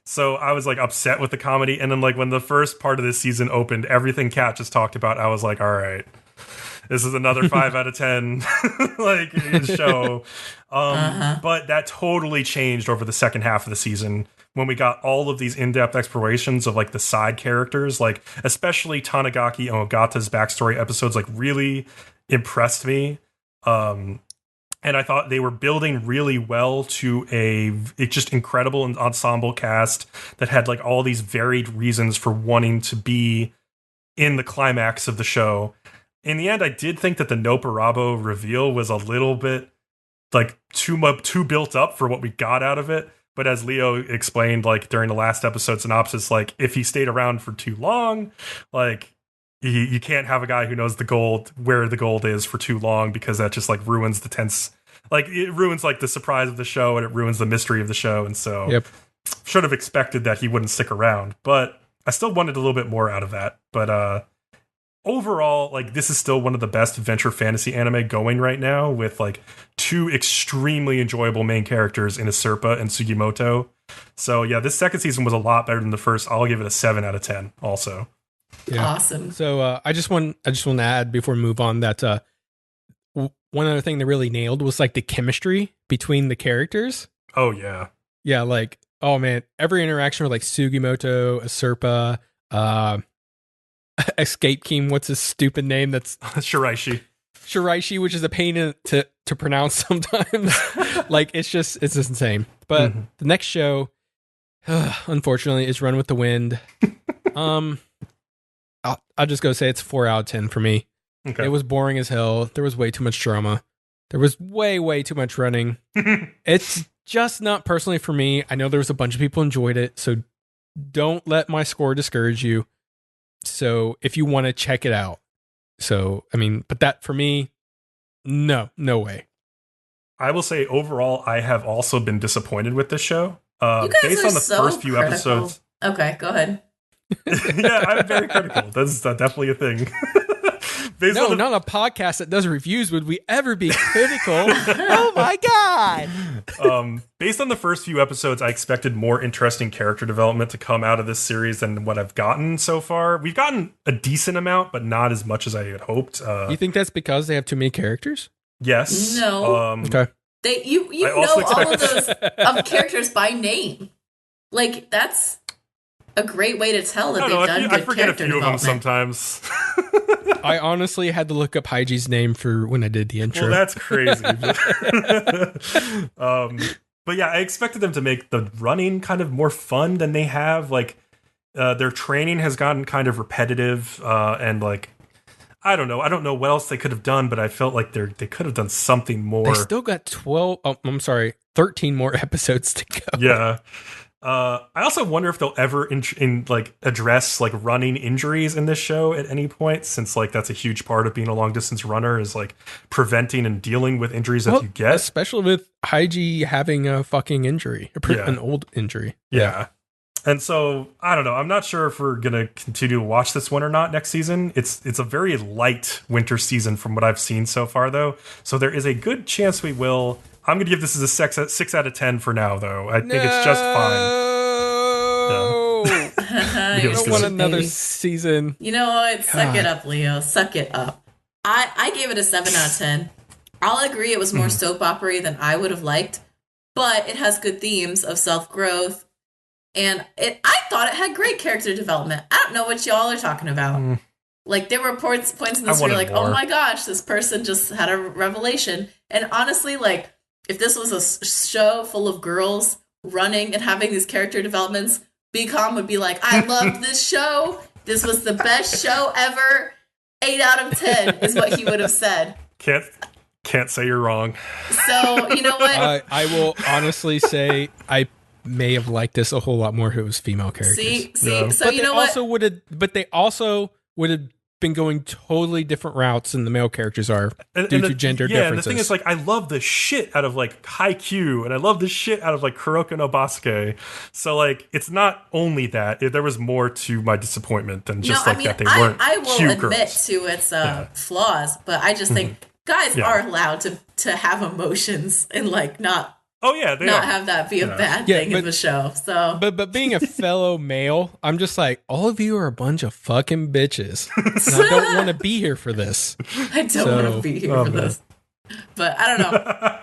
so I was like upset with the comedy, and then like when the first part of this season opened, everything Kat just talked about, I was like, all right. This is another 5 out of 10 like show. But that totally changed over the second half of the season when we got all of these in-depth explorations of like the side characters, like especially Tanigaki and Ogata's backstory episodes like really impressed me. And I thought they were building really well to a just incredible ensemble cast that had like all these varied reasons for wanting to be in the climax of the show. In the end, I did think that the Noparabo reveal was a little bit like too built up for what we got out of it. But as Leo explained, like during the last episode synopsis, like if he stayed around for too long, like you can't have a guy who knows where the gold is for too long, because that just like ruins the tense, like it ruins like the surprise of the show and it ruins the mystery of the show. And so should have expected that he wouldn't stick around, but I still wanted a little bit more out of that. But overall, like this is still one of the best adventure fantasy anime going right now, with like 2 extremely enjoyable main characters in Asurpa and Sugimoto. So yeah, this second season was a lot better than the first. I'll give it a 7 out of 10 also. Yeah. Awesome. So I just want to add before we move on that one other thing they really nailed was like the chemistry between the characters. Oh yeah. Yeah, like oh man, every interaction with like Sugimoto, Asurpa, Escape King, what's his stupid name? That's Shiraishi, which is a pain to pronounce sometimes. Like it's just insane. But the next show, unfortunately, is Run with the Wind. I'll just go say it's 4 out of 10 for me. Okay. It was boring as hell. There was way too much drama. There was way too much running. It's just not personally for me. I know there was a bunch of people enjoyed it, so don't let my score discourage you. So if you want to check it out. So, I mean, but that for me, no way. I will say overall, I have also been disappointed with this show. You guys based are on the so first few critical. episodes. Okay, go ahead. Yeah, I'm very critical. That's definitely a thing. No, not a podcast that does reviews would we ever be critical. Oh my god. Based on the first few episodes, I expected more interesting character development to come out of this series than what I've gotten so far. We've gotten a decent amount, but not as much as I had hoped. You think that's because they have too many characters? Yes. No. Okay. You know all of those characters by name. Like that's a great way to tell that they've done good I forget a character few of them development. sometimes. I honestly had to look up Haiji's name for when I did the intro. Well, that's crazy. But yeah, I expected them to make the running kind of more fun than they have. Like their training has gotten kind of repetitive, and like I don't know what else they could have done, but I felt like they could have done something more. They still got 13 more episodes to go. Yeah. I also wonder if they'll ever address like running injuries in this show at any point, since like that's a huge part of being a long distance runner is like preventing and dealing with injuries that you get, especially with Haiji having a fucking injury, an old injury. Yeah. And so I don't know. I'm not sure if we're gonna continue to watch this one or not next season. It's a very light winter season from what I've seen so far, though. So there is a good chance we will. I'm going to give this as a 6 out of 10 for now, though. I think it's just fine. You don't want another season. You know what? Suck it up, Leo. Suck it up. I gave it a 7 out of 10. I'll agree it was more soap opera than I would have liked, but it has good themes of self-growth, and I thought it had great character development. I don't know what y'all are talking about. Like, there were points in this where you're like, oh my gosh, this person just had a revelation. And honestly, like, if this was a show full of girls running and having these character developments, Bcom would be like, I loved this show. This was the best show ever. 8 out of 10 is what he would have said. Can't say you're wrong. So, you know what? I will honestly say I may have liked this a whole lot more if it was female characters. See? So but you know what? They also would have been going totally different routes than the male characters are due to gender differences. And the thing is, like, I love the shit out of like Haikyuu, and I love the shit out of like Kuroko no Basuke. So like, it's not only that. There was more to my disappointment than just that they weren't. I will cute admit girls. to its flaws, but I just think guys are allowed to have emotions and like not. Oh yeah, they not are. have that be a bad thing in the show. So, but being a fellow male, I'm just like, all of you are a bunch of fucking bitches. And I don't want to be here for this. I don't want to be here for this. But I don't know.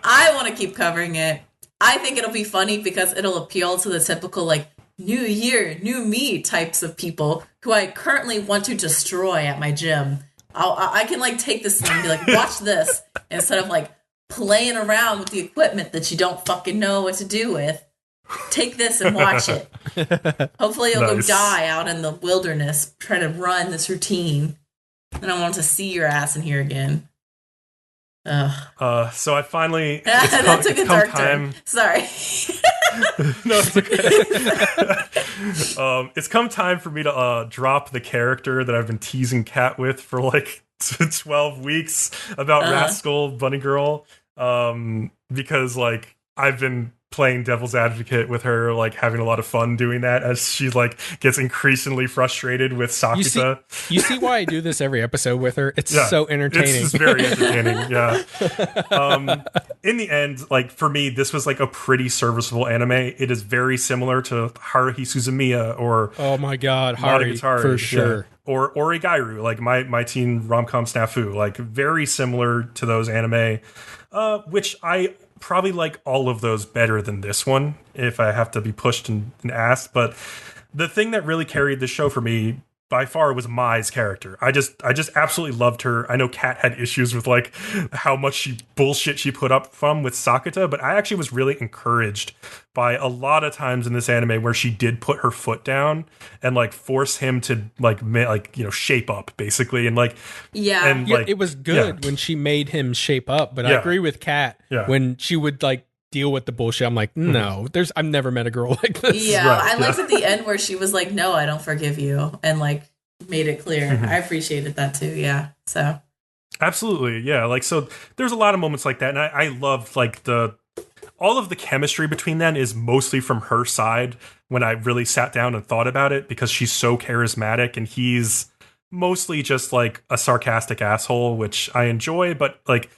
I want to keep covering it. I think it'll be funny because it'll appeal to the typical like new year, new me types of people who I currently want to destroy at my gym. I can like take this and be like, watch this instead of like playing around with the equipment that you don't fucking know what to do with. Take this and watch it. Hopefully you'll go die out in the wilderness trying to run this routine. And I want to see your ass in here again. So I finally that took a dark turn. Sorry. No, it's okay. It's come time for me to drop the character that I've been teasing Kat with for like 12 weeks about Rascal Bunny Girl, because like I've been playing devil's advocate with her, like having a lot of fun doing that as she like gets increasingly frustrated with Sakuta. You see why I do this every episode with her? It's so entertaining. It's very entertaining. In the end, like for me, this was like a pretty serviceable anime. It is very similar to Haruhi Suzumiya or oh my god, Monogatari for sure. Or Origairu, like my teen rom-com snafu, like very similar to those anime, which I probably like all of those better than this one, if I have to be pushed and asked. But the thing that really carried the show for me by far was Mai's character. I just absolutely loved her. I know Kat had issues with like how much bullshit she put up from with Sakuta, but I actually was really encouraged by a lot of times in this anime where she did put her foot down and like force him to like shape up basically, and like it was good when she made him shape up. But I agree with Kat when she would like deal with the bullshit. I'm like, no, I've never met a girl like this. I liked at the end where she was like, no, I don't forgive you, and like made it clear. I appreciated that too. So absolutely, like, so there's a lot of moments like that, and I loved like all of the chemistry between them is mostly from her side when I really sat down and thought about it, because she's so charismatic and he's mostly just like a sarcastic asshole, which I enjoy, but like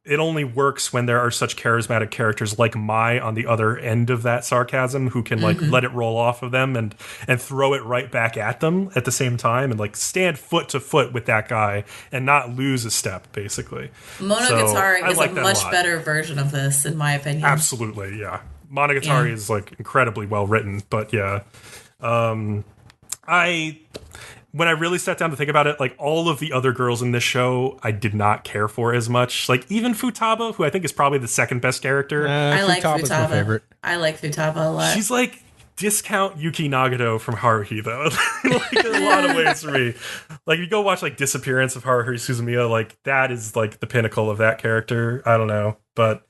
it only works when there are such charismatic characters like Mai on the other end of that sarcasm, who can like let it roll off of them and throw it right back at them at the same time, and like stand foot to foot with that guy and not lose a step, basically. Monogatari is a much better version of this, in my opinion. Absolutely, Monogatari is like incredibly well written, but when I really sat down to think about it, like all of the other girls in this show, I did not care for as much. Like even Futaba, who I think is probably the second best character. I like Futaba. My favorite. I like Futaba a lot. She's like discount Yuki Nagato from Haruhi, though. Like in a lot of ways for me. Like you go watch like Disappearance of Haruhi Suzumiya, like that is like the pinnacle of that character. I don't know, but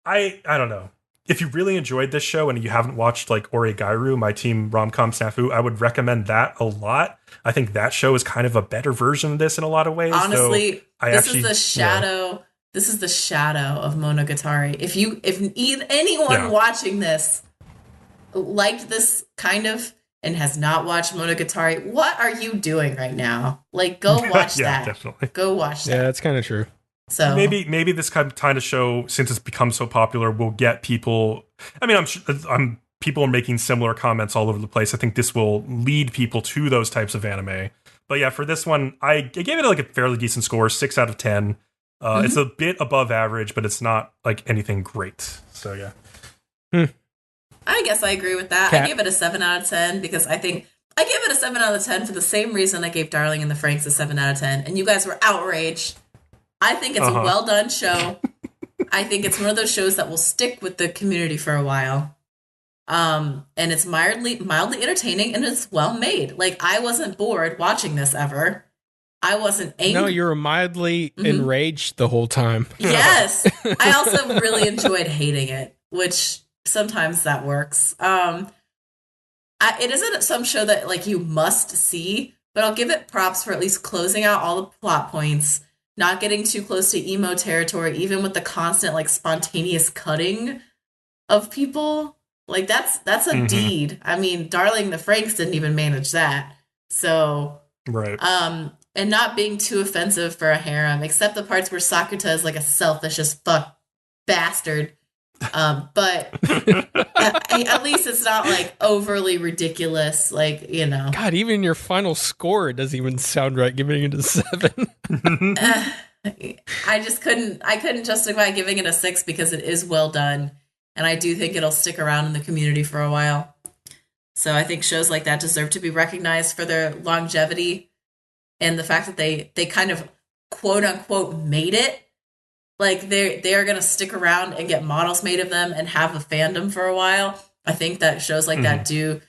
I don't know. If you really enjoyed this show and you haven't watched like Origairu, my team rom-com snafu, I would recommend that a lot. I think that show is kind of a better version of this in a lot of ways. Honestly, this is the shadow of Monogatari. If anyone watching this liked this kind of and has not watched Monogatari, what are you doing right now? Like, go watch that. Definitely. Go watch that. Yeah, that's kind of true. So maybe this kind of show, since it's become so popular, will get people. I mean, people are making similar comments all over the place. I think this will lead people to those types of anime. But yeah, for this one, I gave it like a fairly decent score, 6 out of 10. It's a bit above average, but it's not like anything great. So yeah. I guess I agree with that. I gave it a 7 out of 10 because I think I gave it a 7 out of 10 for the same reason I gave Darling in the Franxx a 7 out of 10, and you guys were outraged. I think it's a well done show. I think it's one of those shows that will stick with the community for a while. And it's mildly entertaining, and it's well made. Like, I wasn't bored watching this ever. I wasn't angry. No, you were mildly enraged the whole time. Yes. I also really enjoyed hating it, which sometimes that works. It isn't some show that like you must see, but I'll give it props for at least closing out all the plot points, not getting too close to emo territory, even with the constant like spontaneous cutting of people. Like that's a deed. I mean, Darling the Franks didn't even manage that. So right. And not being too offensive for a harem, except the parts where Sakuta is like a selfish as fuck bastard. But at least it's not like overly ridiculous, like, you know. God, even your final score doesn't even sound right, giving it a 7. I couldn't justify giving it a 6 because it is well done, and I do think it'll stick around in the community for a while. So I think shows like that deserve to be recognized for their longevity and the fact that they kind of quote unquote made it. Like they are going to stick around and get models made of them and have a fandom for a while. I think that shows like that do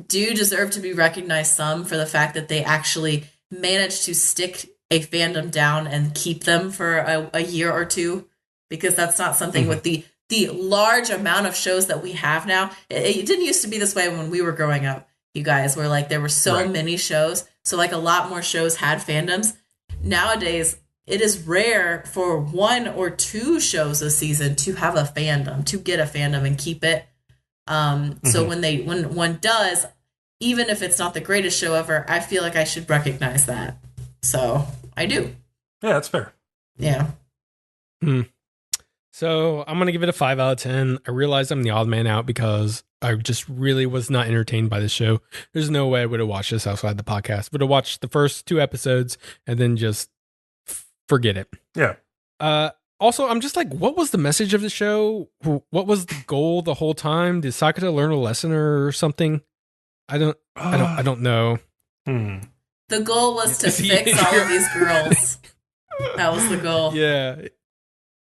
deserve to be recognized some for the fact that they actually managed to stick a fandom down and keep them for a year or two, because that's not something with the large amount of shows that we have now. It didn't used to be this way when we were growing up, you guys, where like there were so many shows. So like a lot more shows had fandoms. Nowadays, it is rare for 1 or 2 shows a season to have a fandom, to get a fandom and keep it. So when one does, even if it's not the greatest show ever, I feel like I should recognize that. So I do. Yeah, that's fair. Yeah. So I'm going to give it a 5 out of 10. I realize I'm the odd man out because I just really was not entertained by this show. There's no way I would have watched this outside the podcast. Would have watched the first 2 episodes and then just forget it. Yeah. Also, I'm just like, what was the message of the show? What was the goal the whole time? Did Sakuta learn a lesson or something? I don't know. The goal was to fix all of these girls. That was the goal. Yeah.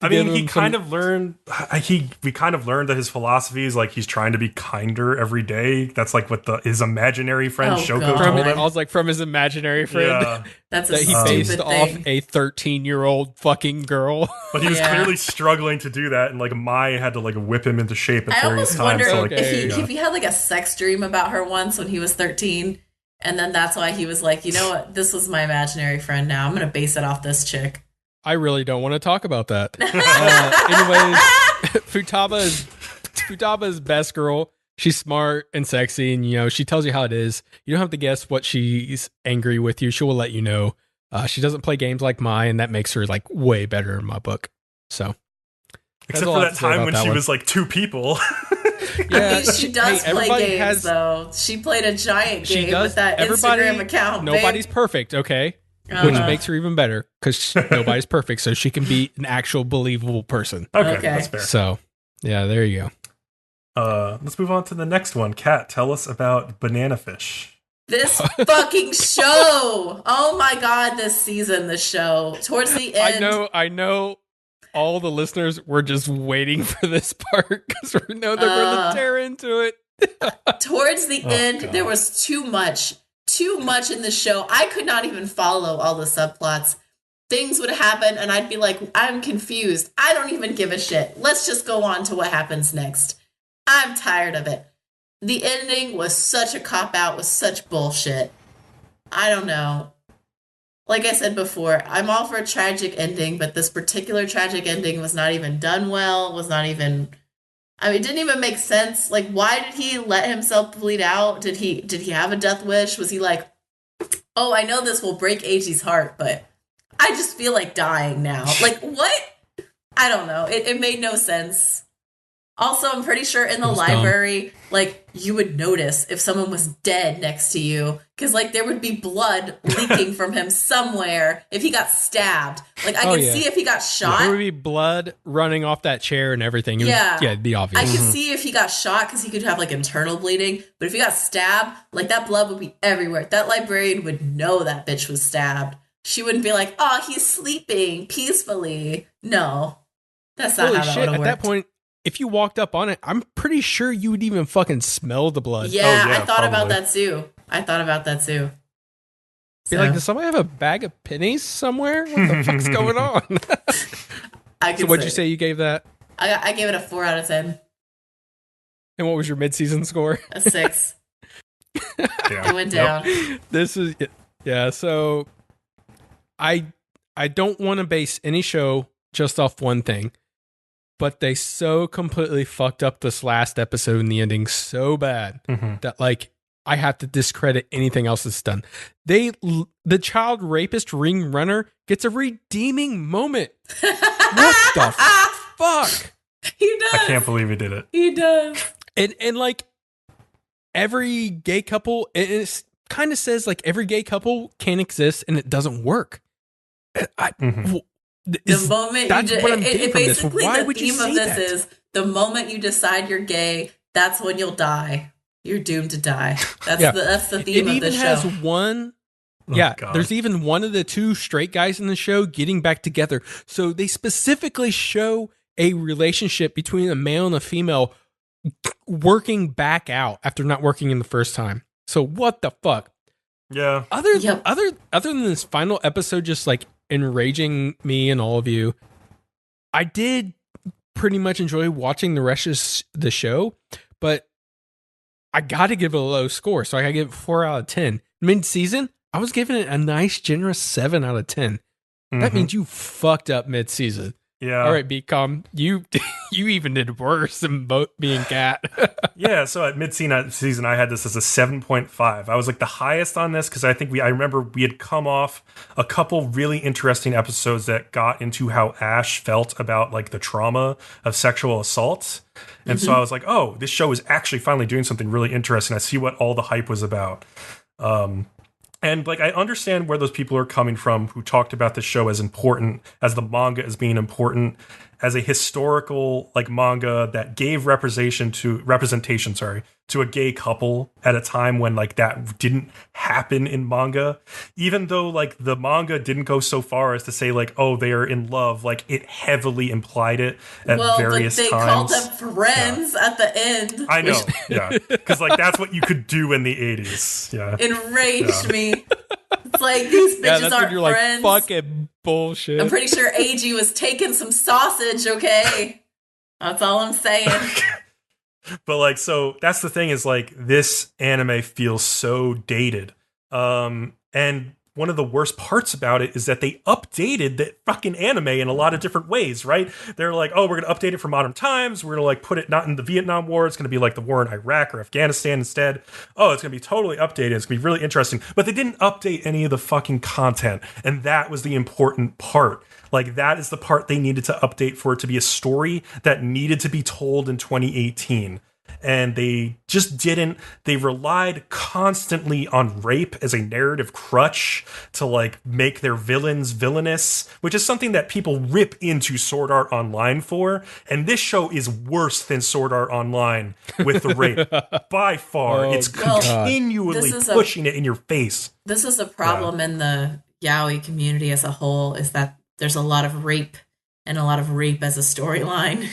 I mean, we kind of learned that his philosophy is like he's trying to be kinder every day. That's like what his imaginary friend Shoko told him. I was like, from his imaginary friend. Yeah. That's that he based off a 13-year-old fucking girl. But he was clearly struggling to do that, and like Mai had to like whip him into shape at various times. I almost wonder if he had like a sex dream about her once when he was 13, and then that's why he was like, you know what, this was my imaginary friend now. I'm going to base it off this chick. I really don't want to talk about that. Anyways, Futaba is best girl. She's smart and sexy, and you know she tells you how it is. You don't have to guess what she's angry with you. She will let you know. She doesn't play games like Mai, and that makes her like way better in my book. So, except for that time when she was like 2 people. Yeah, I mean, she does play games though. She played a giant game with that Instagram account. Nobody's perfect, okay? Which makes her even better because nobody's perfect, so she can be an actual believable person. Okay, that's fair. So, yeah, there you go. Let's move on to the next one. Kat, tell us about Banana Fish. This fucking show! Oh my god, this season, the show. Towards the end. I know. All the listeners were just waiting for this part because we know they're going to tear into it. Towards the end, there was too much in the show. I could not even follow all the subplots. Things would happen and I'd be like, I'm confused. I don't even give a shit. Let's just go on to what happens next. I'm tired of it. The ending was such a cop-out, was such bullshit. I don't know. Like I said before, I'm all for a tragic ending, but this particular tragic ending was not even done well, it didn't even make sense. Like, why did he let himself bleed out? Did he have a death wish? Was he like, oh, I know this will break Eiji's heart, but I just feel like dying now. Like, what? I don't know. It made no sense. Also, I'm pretty sure in the library, like, you would notice if someone was dead next to you, because, like, there would be blood leaking from him somewhere if he got stabbed. Like, I can see if he got shot. There would be blood running off that chair and everything. It'd be obvious. I could see if he got shot, because he could have, like, internal bleeding. But if he got stabbed, like, that blood would be everywhere. That librarian would know that bitch was stabbed. She wouldn't be like, oh, he's sleeping peacefully. No. That's not how that would have worked. At that point, if you walked up on it, I'm pretty sure you would even fucking smell the blood. Yeah, I thought about that too. Be like, does somebody have a bag of pennies somewhere? What the fuck's going on? So what'd you say you gave that? I gave it a 4 out of 10. And what was your mid-season score? A 6. It went down. Yeah, so I don't want to base any show just off one thing, but they so completely fucked up this last episode and the ending so bad that like I have to discredit anything else that's done. The child rapist ring runner gets a redeeming moment. What the fuck? He does. I can't believe he did it. He does. And like every gay couple, it kind of says like every gay couple can exist and it doesn't work. The moment basically the theme of this is the moment you decide you're gay, that's when you'll die. You're doomed to die. That's the theme of the show. It even has one. There's even one of the two straight guys in the show getting back together. So they specifically show a relationship between a male and a female working back out after not working in the first time. So what the fuck? Yeah. Other than this final episode just like enraging me and all of you, I did pretty much enjoy watching the rest of the show, but I got to give it a low score. So I got to give it 4 out of 10. Mid-season, I was giving it a nice generous 7 out of 10. That means you fucked up mid-season. Yeah. All right, Bcom, you even did worse than both being Cat. Yeah, so at mid-season, I had this as a 7.5. I was like the highest on this because I remember we had come off a couple really interesting episodes that got into how Ash felt about like the trauma of sexual assault. And so I was like, oh, this show is actually finally doing something really interesting. I see what all the hype was about. And like I understand where those people are coming from who talked about the show as important, as the manga as being important, as a historical like manga that gave representation to a gay couple at a time when like that didn't happen in manga. Even though like the manga didn't go so far as to say like, oh, they are in love, like it heavily implied it at various times. But they called them friends at the end. I know, yeah, because like that's what you could do in the 80s. Yeah, enraged me. It's like these bitches aren't friends. Like, fucking bullshit. I'm pretty sure AG was taking some sausage. Okay, that's all I'm saying. But like, so that's the thing is like this anime feels so dated. And one of the worst parts about it is that they updated the fucking anime in a lot of different ways, right? They're like, oh, we're going to update it for modern times. We're going to like put it not in the Vietnam War. It's going to be like the war in Iraq or Afghanistan instead. Oh, it's going to be totally updated. It's going to be really interesting. But they didn't update any of the fucking content. And that was the important part. Like that is the part they needed to update for it to be a story that needed to be told in 2018. And they just didn't. They relied constantly on rape as a narrative crutch to like make their villains villainous, which is something that people rip into Sword Art Online for. And this show is worse than Sword Art Online with the rape by far. It's continually pushing it in your face. This is a problem in the yaoi community as a whole, is that there's a lot of rape and a lot of rape as a storyline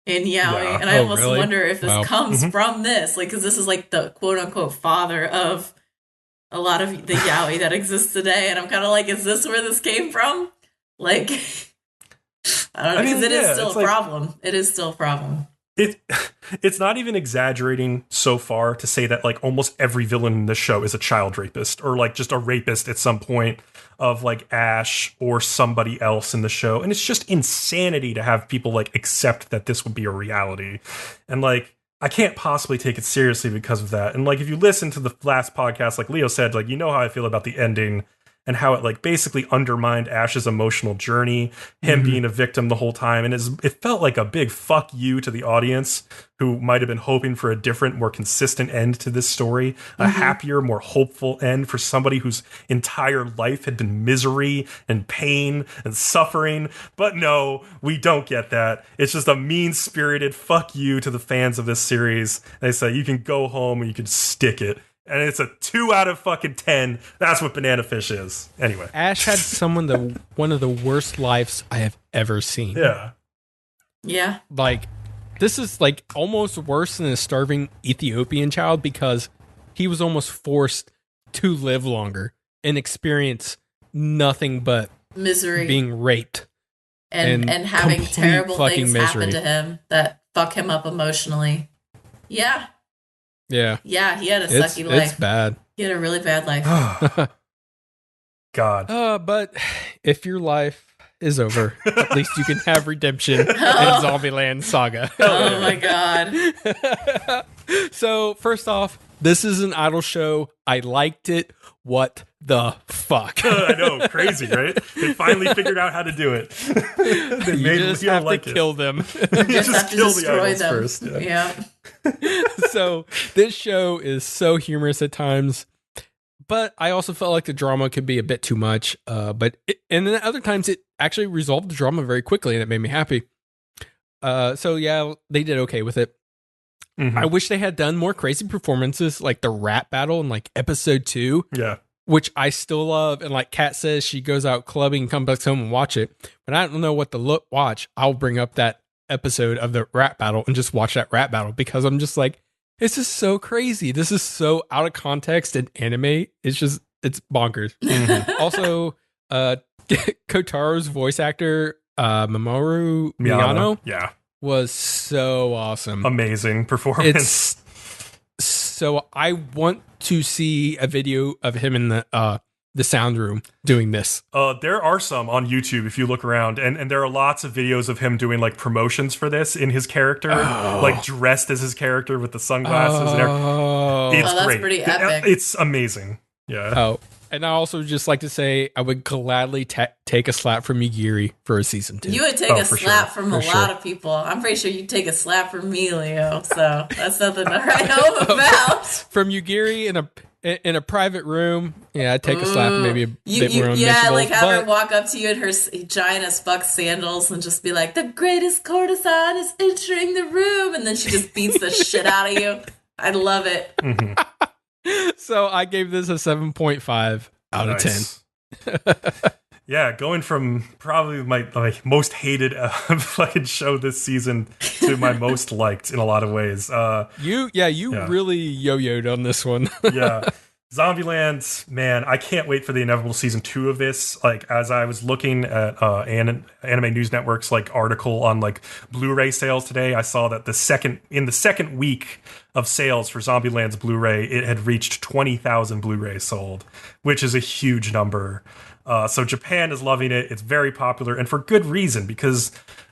in yaoi, and I almost wonder if this comes from this, like, because this is like the quote unquote father of a lot of the yaoi that exists today, and I'm kind of like, is this where this came from? Like, I don't know, because it is still a problem. It is still a problem. It's not even exaggerating so far to say that like almost every villain in the show is a child rapist or like just a rapist at some point of like Ash or somebody else in the show. And it's just insanity to have people like accept that this would be a reality. And like, I can't possibly take it seriously because of that. And like, if you listen to the last podcast, like Leo said, like, you know how I feel about the ending and how it like basically undermined Ash's emotional journey, him being a victim the whole time. And it felt like a big fuck you to the audience who might have been hoping for a different, more consistent end to this story, a happier, more hopeful end for somebody whose entire life had been misery and pain and suffering. But no, we don't get that. It's just a mean-spirited fuck you to the fans of this series. They say you can go home and you can stick it. And it's a 2 out of fucking 10. That's what Banana Fish is. Anyway. Ash had one of the worst lives I have ever seen. Yeah. Yeah. Like, this is like almost worse than a starving Ethiopian child because he was almost forced to live longer and experience nothing but misery, being raped. And having terrible things happen to him that fuck him up emotionally. Yeah. Yeah. Yeah, he had a sucky life. It's bad. He had a really bad life. God. But if your life is over, at least you can have redemption in Zombieland Saga. Oh my God. So, first off, this is an idol show. I liked it. What the fuck? I know, crazy, right? They finally figured out how to do it. They You just Leo have like to it. kill them. You just have to kill the destroy idols them. first, yeah. So, this show is so humorous at times. But I also felt like the drama could be a bit too much. And then at other times, it actually resolved the drama very quickly, and it made me happy. So yeah, they did okay with it. Mhm. I wish they had done more crazy performances, like the rap battle in like episode 2, Yeah. which I still love. And like Kat says, she goes out clubbing and comes back home and watch it. But I don't know what to watch. I'll bring up that episode of the rap battle and just watch that rap battle because I'm just like, this is so crazy. This is so out of context in anime. It's bonkers. Also, Kotaro's voice actor, Mamoru Miyano, Yeah. was so awesome. Amazing performance. So I want to see a video of him in the sound room doing this. There are some on YouTube if you look around, and there are lots of videos of him doing like promotions for this in his character, like dressed as his character with the sunglasses and everything. It's that's great. pretty epic. It's amazing. Yeah. Oh, and I also just like to say I would gladly take a slap from Yugiri for a season 2. You would take a for slap sure. from a lot of people. I'm pretty sure you'd take a slap from me, Leo. So that's something to write home about. From Yugiri in a private room. Yeah, I'd take a slap, maybe a bit more on Yeah, like have her but walk up to you in her giant as fuck sandals and just be like, the greatest courtesan is entering the room. And then she just beats the shit out of you. I love it. So I gave this a 7.5 out of 10. Yeah, going from probably my most hated fucking show this season to my most liked in a lot of ways. You really yo-yoed on this one. Yeah. Zombieland, man, I can't wait for the inevitable season 2 of this. Like, as I was looking at Anime News Network's like article on like Blu-ray sales today, I saw that in the second week of sales for Zombieland's Blu-ray, it had reached 20,000 Blu-rays sold, which is a huge number. So Japan is loving it. It's very popular, and for good reason, because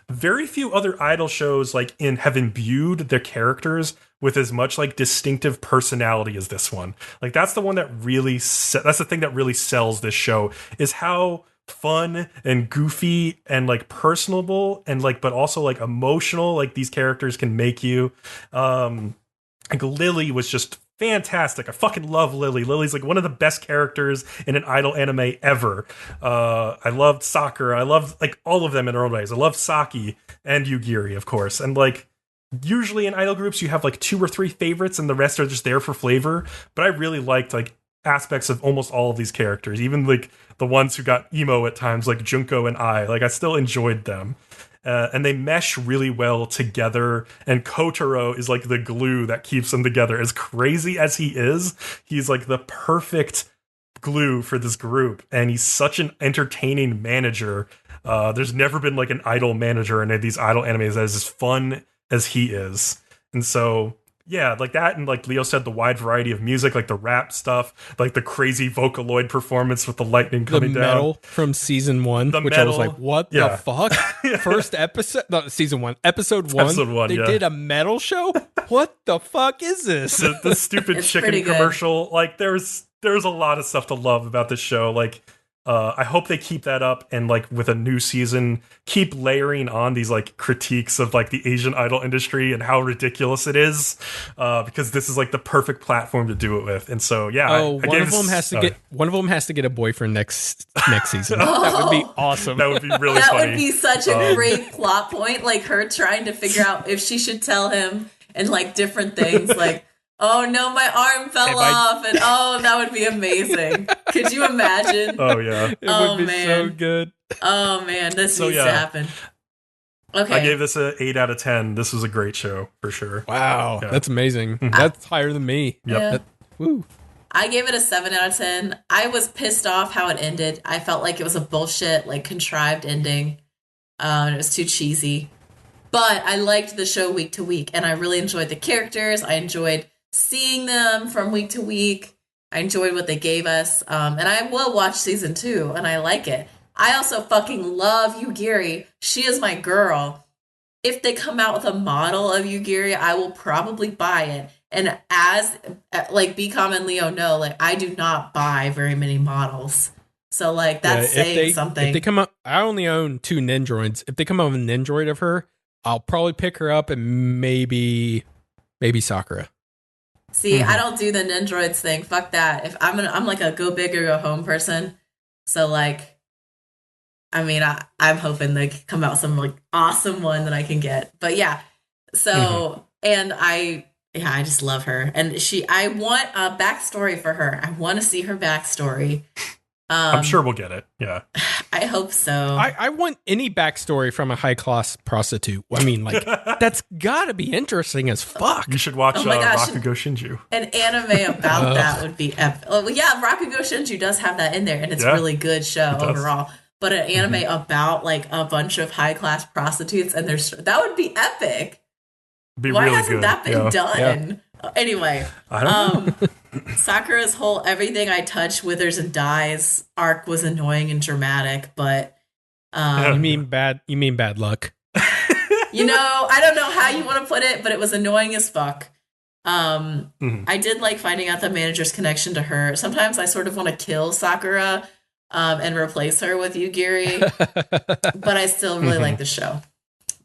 very few other idol shows have imbued their characters with as much like distinctive personality as this one. Like that's the one that really that's the thing that really sells this show, is how fun and goofy and like personable and like but also like emotional like these characters can make you. Like Lily was just fantastic. I fucking love Lily. Lily's like one of the best characters in an idol anime ever. I loved Sakura. I loved like all of them in their own ways. I love Saki and Yugiri, of course. And like usually in idol groups you have like 2 or 3 favorites and the rest are just there for flavor. But I really liked like aspects of almost all of these characters, even like the ones who got emo at times, like Junko and I. Like I still enjoyed them. And they mesh really well together, and Kotaro is like the glue that keeps them together. As crazy as he is, he's like the perfect glue for this group, and he's such an entertaining manager. There's never been like an idol manager in any of these idol animes that is as fun as he is. And so yeah, like that, and like Leo said, the wide variety of music, like the rap stuff, like the crazy Vocaloid performance with the lightning coming down. The metal from season 1, which I was like, what the fuck? First episode, not season 1, episode 1. Episode 1, they did a metal show? What the fuck is this? The stupid chicken commercial. Like there's a lot of stuff to love about this show. Like I hope they keep that up, and like with a new season keep layering on these like critiques of like the Asian idol industry and how ridiculous it is, because this is like the perfect platform to do it with. And so yeah, one of them has to get a boyfriend next season. That would be awesome. That would be really that funny. Would be such a great plot point, like her trying to figure out if she should tell him and like different things like, oh no, my arm fell off, and oh, that would be amazing. Could you imagine? Oh yeah, it would be so good. Oh man, this needs to happen. Okay, I gave this an 8 out of 10. This was a great show for sure. Wow, that's amazing. That's higher than me. Yep. Woo. I gave it a 7 out of 10. I was pissed off how it ended. I felt like it was a bullshit, like contrived ending. It was too cheesy. But I liked the show week to week, and I really enjoyed the characters. I enjoyed seeing them from week to week. I enjoyed what they gave us. And I will watch season 2, and I like it. I also fucking love Yugiri. She is my girl. If they come out with a model of Yugiri, I will probably buy it. And as like Bcom and Leo know, like I do not buy very many models. So like that's saying something. If they come up, I only own 2 Nendroids. If they come up with a Nendroid of her, I'll probably pick her up and maybe Sakura. See, I don't do the Nendroids thing. Fuck that. If I'm like a go big or go home person. So like, I mean, I'm hoping they come out with some like awesome one that I can get. But yeah, so and I just love her, and I want a backstory for her. I want to see her backstory. I'm sure we'll get it. Yeah, I hope so. I want any backstory from a high class prostitute. I mean, like that's got to be interesting as fuck. You should watch Rakugo Shinju. An anime about that would be epic. Well, yeah, Rakugo Shinju does have that in there, and it's a really good show overall. But an anime about like a bunch of high class prostitutes, and that would be epic. Why really hasn't good. that been done? Yeah. Anyway, I don't know. Sakura's whole everything I touch withers and dies arc was annoying and dramatic, but you mean bad luck. I don't know how you want to put it, but it was annoying as fuck. I did like finding out the manager's connection to her. Sometimes I sort of want to kill Sakura and replace her with Yugiri, but I still really like the show.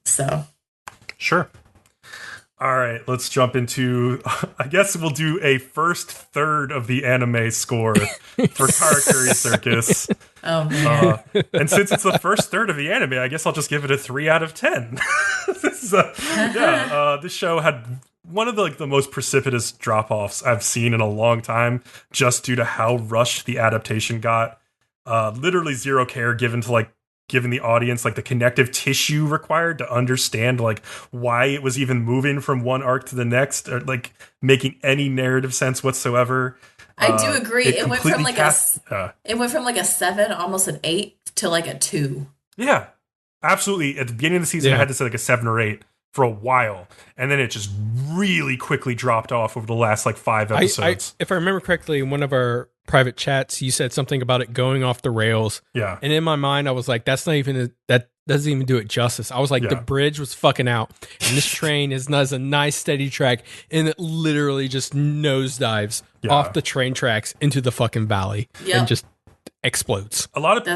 So sure. All right, let's jump into, I guess we'll do a first third of the anime score for Karakuri Circus. Oh, man. And since it's the first third of the anime, I guess I'll just give it a 3 out of 10. This show had one of the most precipitous drop-offs I've seen in a long time, just due to how rushed the adaptation got. Literally zero care given to giving the audience the connective tissue required to understand why it was even moving from one arc to the next, or making any narrative sense whatsoever. I do agree. It went from a 7, almost an 8 to a 2. Yeah, absolutely. At the beginning of the season, I had to say a 7 or 8 for a while, and then it just really quickly dropped off over the last 5 episodes. If I remember correctly, in one of our private chats, you said something about it going off the rails. Yeah, and in my mind, I was like, "That's not even that doesn't even do it justice." I was like, "The bridge was fucking out, and this train is a nice steady track, and it literally just nosedives off the train tracks into the fucking valley and just explodes." A lot of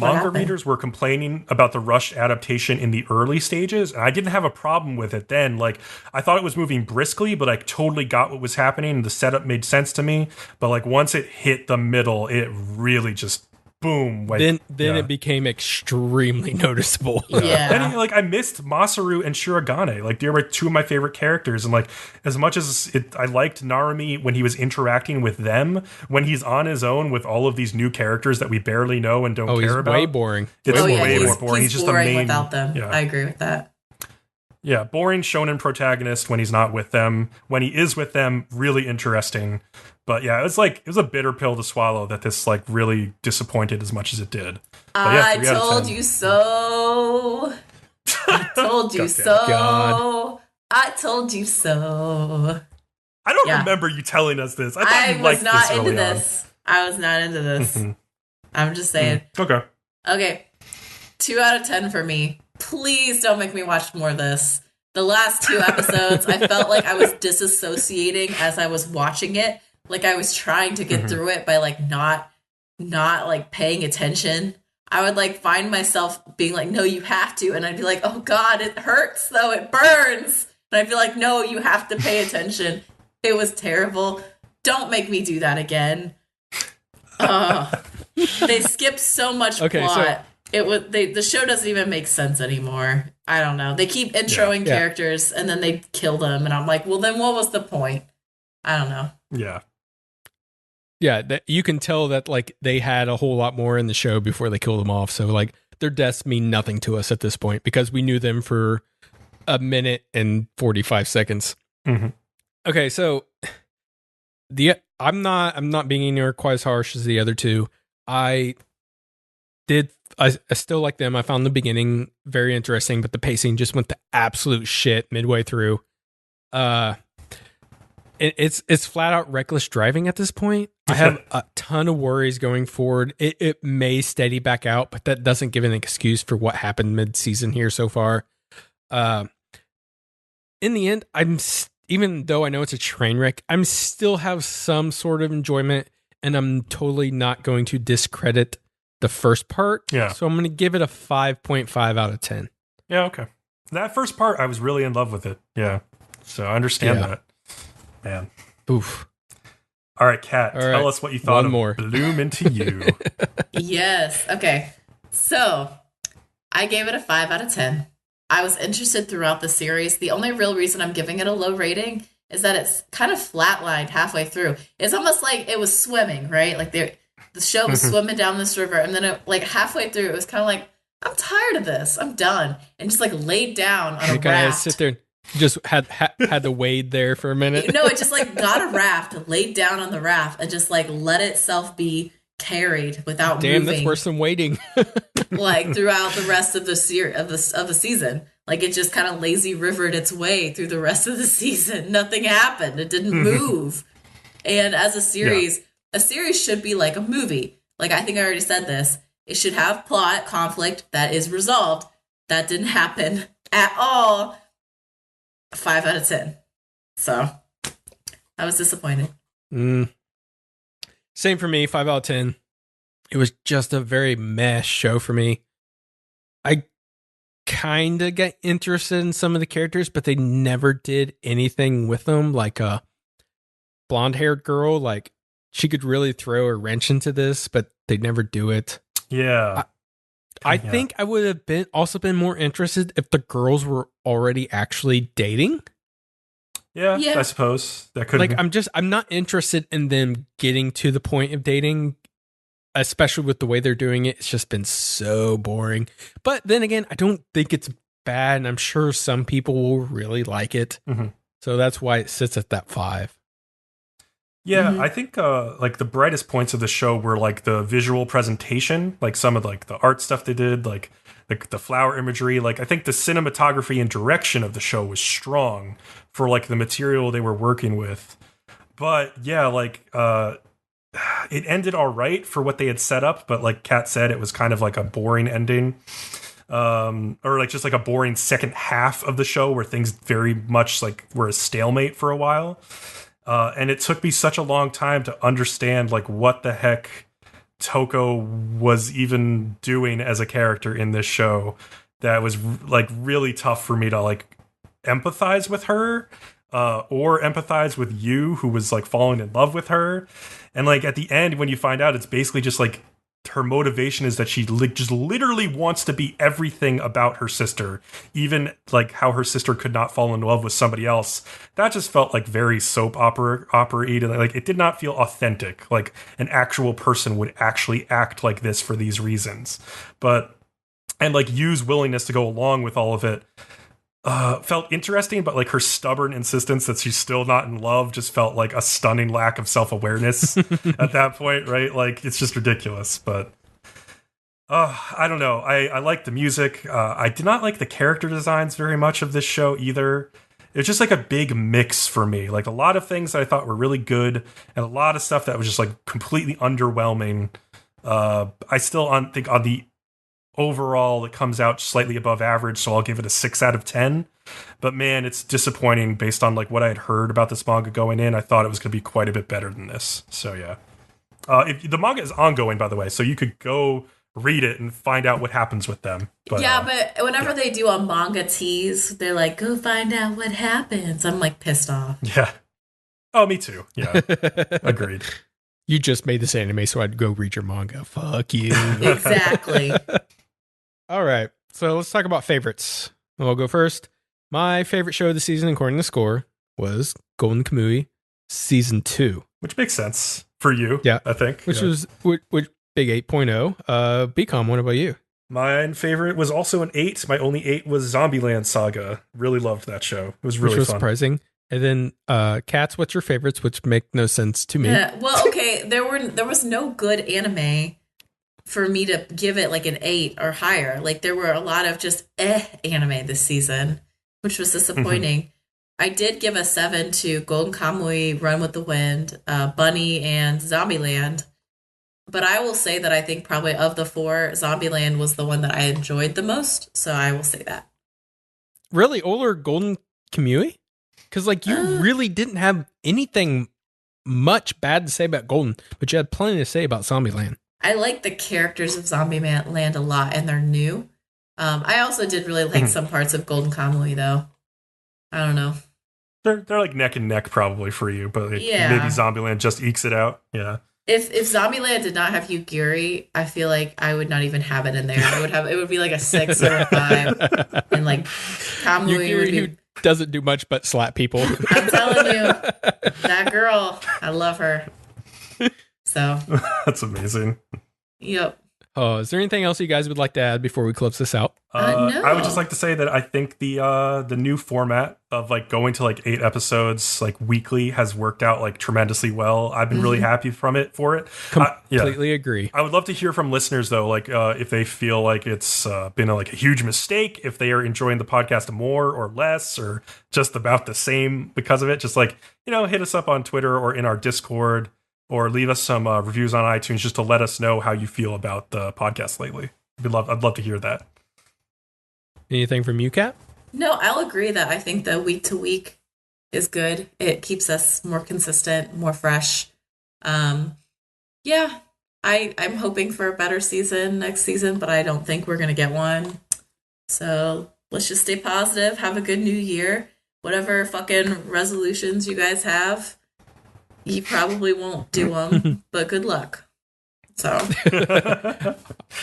manga readers were complaining about the rushed adaptation in the early stages, and I didn't have a problem with it then. I thought it was moving briskly, but I totally got what was happening, and the setup made sense to me. But once it hit the middle, it really just boom. Then it became extremely noticeable. Yeah. And I missed Masaru and Shirogane. They were 2 of my favorite characters. And as much as I liked Narumi when he was interacting with them, when he's on his own with all of these new characters that we barely know and don't care about. Way boring. It's way more boring. He's just boring a main without them. Yeah. I agree with that. Yeah, boring shonen protagonist when he's not with them. When he is with them, really interesting. But yeah, it was a bitter pill to swallow that this really disappointed as much as it did. I told you so. I told you so. I told you so. I don't remember you telling us this. I thought you liked this early on. I was not into this. I'm just saying. Okay. 2 out of 10 for me. Please don't make me watch more of this. The last 2 episodes, I felt like I was disassociating as I was watching it. I was trying to get through it by not paying attention. I would find myself being no, you have to, and I'd be like, oh god, it hurts though, it burns, and I'd be like, no, you have to pay attention. It was terrible. Don't make me do that again. They skipped so much plot. The show doesn't even make sense anymore. I don't know. They keep introing characters and then they kill them, and I'm like, well, then what was the point? I don't know. Yeah, you can tell that they had a whole lot more in the show before they killed them off. So their deaths mean nothing to us at this point because we knew them for a minute and 45 seconds. Okay, so I'm not being anywhere quite as harsh as the other 2. I still like them. I found the beginning very interesting, but the pacing just went to absolute shit midway through. It's flat out reckless driving at this point. I have a ton of worries going forward. It may steady back out, but that doesn't give an excuse for what happened mid-season here so far. In the end, even though I know it's a train wreck, I'm still have some sort of enjoyment, and I'm totally not going to discredit the first part. Yeah. So I'm going to give it a 5.5 out of 10. Yeah, okay. That first part, I was really in love with it. Yeah. So I understand that. Man. Oof. All right, Kat, tell us what you thought of Bloom Into You. Yes. Okay. So I gave it a 5 out of 10. I was interested throughout the series. The only real reason I'm giving it a low rating is that it's kind of flatlined halfway through. It's almost like it was swimming, right? Like the show was swimming down this river, and then halfway through, it was kind of like, I'm tired of this. I'm done. And just laid down on a raft. Sit there and just had to wade there for a minute. No, it just got a raft, laid down on the raft, and just let itself be carried without moving. Damn, that's worse than waiting. Throughout the rest of the of the season. It just kind of lazy rivered its way through the rest of the season. Nothing happened. It didn't move. And as a series should be like a movie. I think I already said this. It should have plot, conflict that is resolved. That didn't happen at all. 5 out of 10. So I was disappointed. Same for me, 5 out of 10. It was just a very meh show for me. I kind of get interested in some of the characters, but they never did anything with them. Like a blonde-haired girl, she could really throw a wrench into this, but they never do it. Yeah. I think I would have also been more interested if the girls were already actually dating. Yeah. I suppose that could. I'm not interested in them getting to the point of dating, especially with the way they're doing it. It's just been so boring. But then again, I don't think it's bad, and I'm sure some people will really like it. Mm-hmm. So that's why it sits at that 5. Yeah, I think the brightest points of the show were the visual presentation, some of the art stuff they did, the flower imagery. I think the cinematography and direction of the show was strong for the material they were working with. But yeah, it ended all right for what they had set up, but like Kat said, it was kind of a boring ending. Or just a boring second half of the show where things very much were a stalemate for a while. And it took me such a long time to understand what the heck Toko was even doing as a character in this show. That was really tough for me to empathize with her, or empathize with you, who was falling in love with her. And at the end, when you find out, it's basically just her motivation is that she just literally wants to be everything about her sister, even how her sister could not fall in love with somebody else. That just felt very soap opera-y. It did not feel authentic. An actual person would actually act like this for these reasons. And Yu's willingness to go along with all of it felt interesting, but her stubborn insistence that she's still not in love just felt like a stunning lack of self-awareness at that point, right? It's just ridiculous. But I don't know. I like the music. I did not like the character designs very much of this show either. It's just a big mix for me. A lot of things that I thought were really good, and a lot of stuff that was just completely underwhelming. I still think on the overall, it comes out slightly above average, so I'll give it a 6 out of 10. But man, it's disappointing based on what I had heard about this manga going in. I thought it was going to be quite a bit better than this. So yeah, the manga is ongoing, by the way, so you could go read it and find out what happens with them. But, but whenever they do a manga tease, they're go find out what happens. I'm pissed off. Yeah. Oh, me too. Yeah. Agreed. You just made this anime, so I'd go read your manga. Fuck you. Exactly. All right, so let's talk about favorites. I'll go first. My favorite show of the season, according to score, was Golden Kamuy Season 2. Which makes sense for you, I think. Which big 8.0. Bcom, what about you? My favorite was also an 8. My only 8 was Zombieland Saga. Really loved that show. It was really fun. Surprising. And then, Cats, what's your favorites? Which make no sense to me. Well, okay, there was no good anime for me to give it an 8 or higher. There were a lot of just anime this season, which was disappointing. I did give a 7 to Golden Kamuy, Run with the Wind, Bunny, and Zombieland. But I will say that I think probably of the 4, Zombieland was the one that I enjoyed the most. So I will say that. Really? Over Golden Kamuy? Because, like, you really didn't have anything much bad to say about Golden, but you had plenty to say about Zombieland. I like the characters of Zombieland a lot, and they're new. I also did really like some parts of Golden Kamuy, though. I don't know. They're like neck and neck probably for you, but maybe Zombieland just ekes it out. Yeah. If Zombieland did not have Yugiri, I feel like I would not even have it in there. It would be like a 6 or a 5, and like Kamui Yugiri, would be, who doesn't do much but slap people. I'm telling you, that girl, I love her. So that's amazing. Yep. Oh, is there anything else you guys would like to add before we close this out? No. I would just like to say that I think the new format of like going to like 8 episodes like weekly has worked out like tremendously well. I've been really happy for it. Completely agree. I would love to hear from listeners though, like if they feel like it's been like a huge mistake, if they are enjoying the podcast more or less, or just about the same because of it. Just like, hit us up on Twitter or in our Discord. Or leave us some reviews on iTunes just to let us know how you feel about the podcast lately. I'd love to hear that. Anything from you, Kat? No, I'll agree that I think the week to week is good. It keeps us more consistent, more fresh. I'm hoping for a better season next season, but I don't think we're going to get one. So let's just stay positive. Have a good new year. Whatever fucking resolutions you guys have, you probably won't do them, but good luck. So,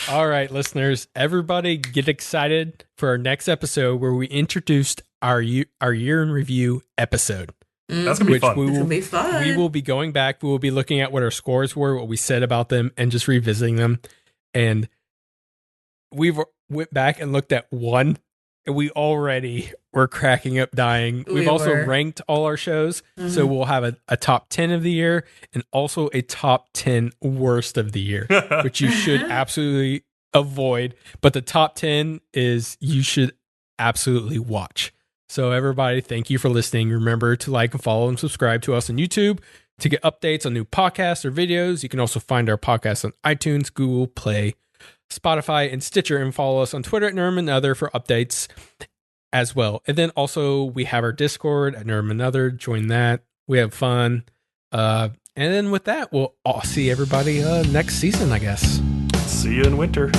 all right, listeners, everybody get excited for our next episode where we introduced our year in review episode. That's gonna be fun. It's gonna be fun. We will be going back. We will be looking at what our scores were, what we said about them, and just revisiting them. And we've went back and looked at one, and we already were cracking up dying. We've also ranked all our shows. So we'll have a top 10 of the year and also a top 10 worst of the year, which you should absolutely avoid. But the top 10 is you should absolutely watch. So everybody, thank you for listening. Remember to like and follow and subscribe to us on YouTube to get updates on new podcasts or videos. You can also find our podcast on iTunes, Google Play, Spotify, and Stitcher, and follow us on Twitter at Nerdom and Other for updates as well. And then also we have our Discord at Nerdom and Other. Join that. We have fun. And then with that, we'll all see everybody next season, I guess. See you in winter.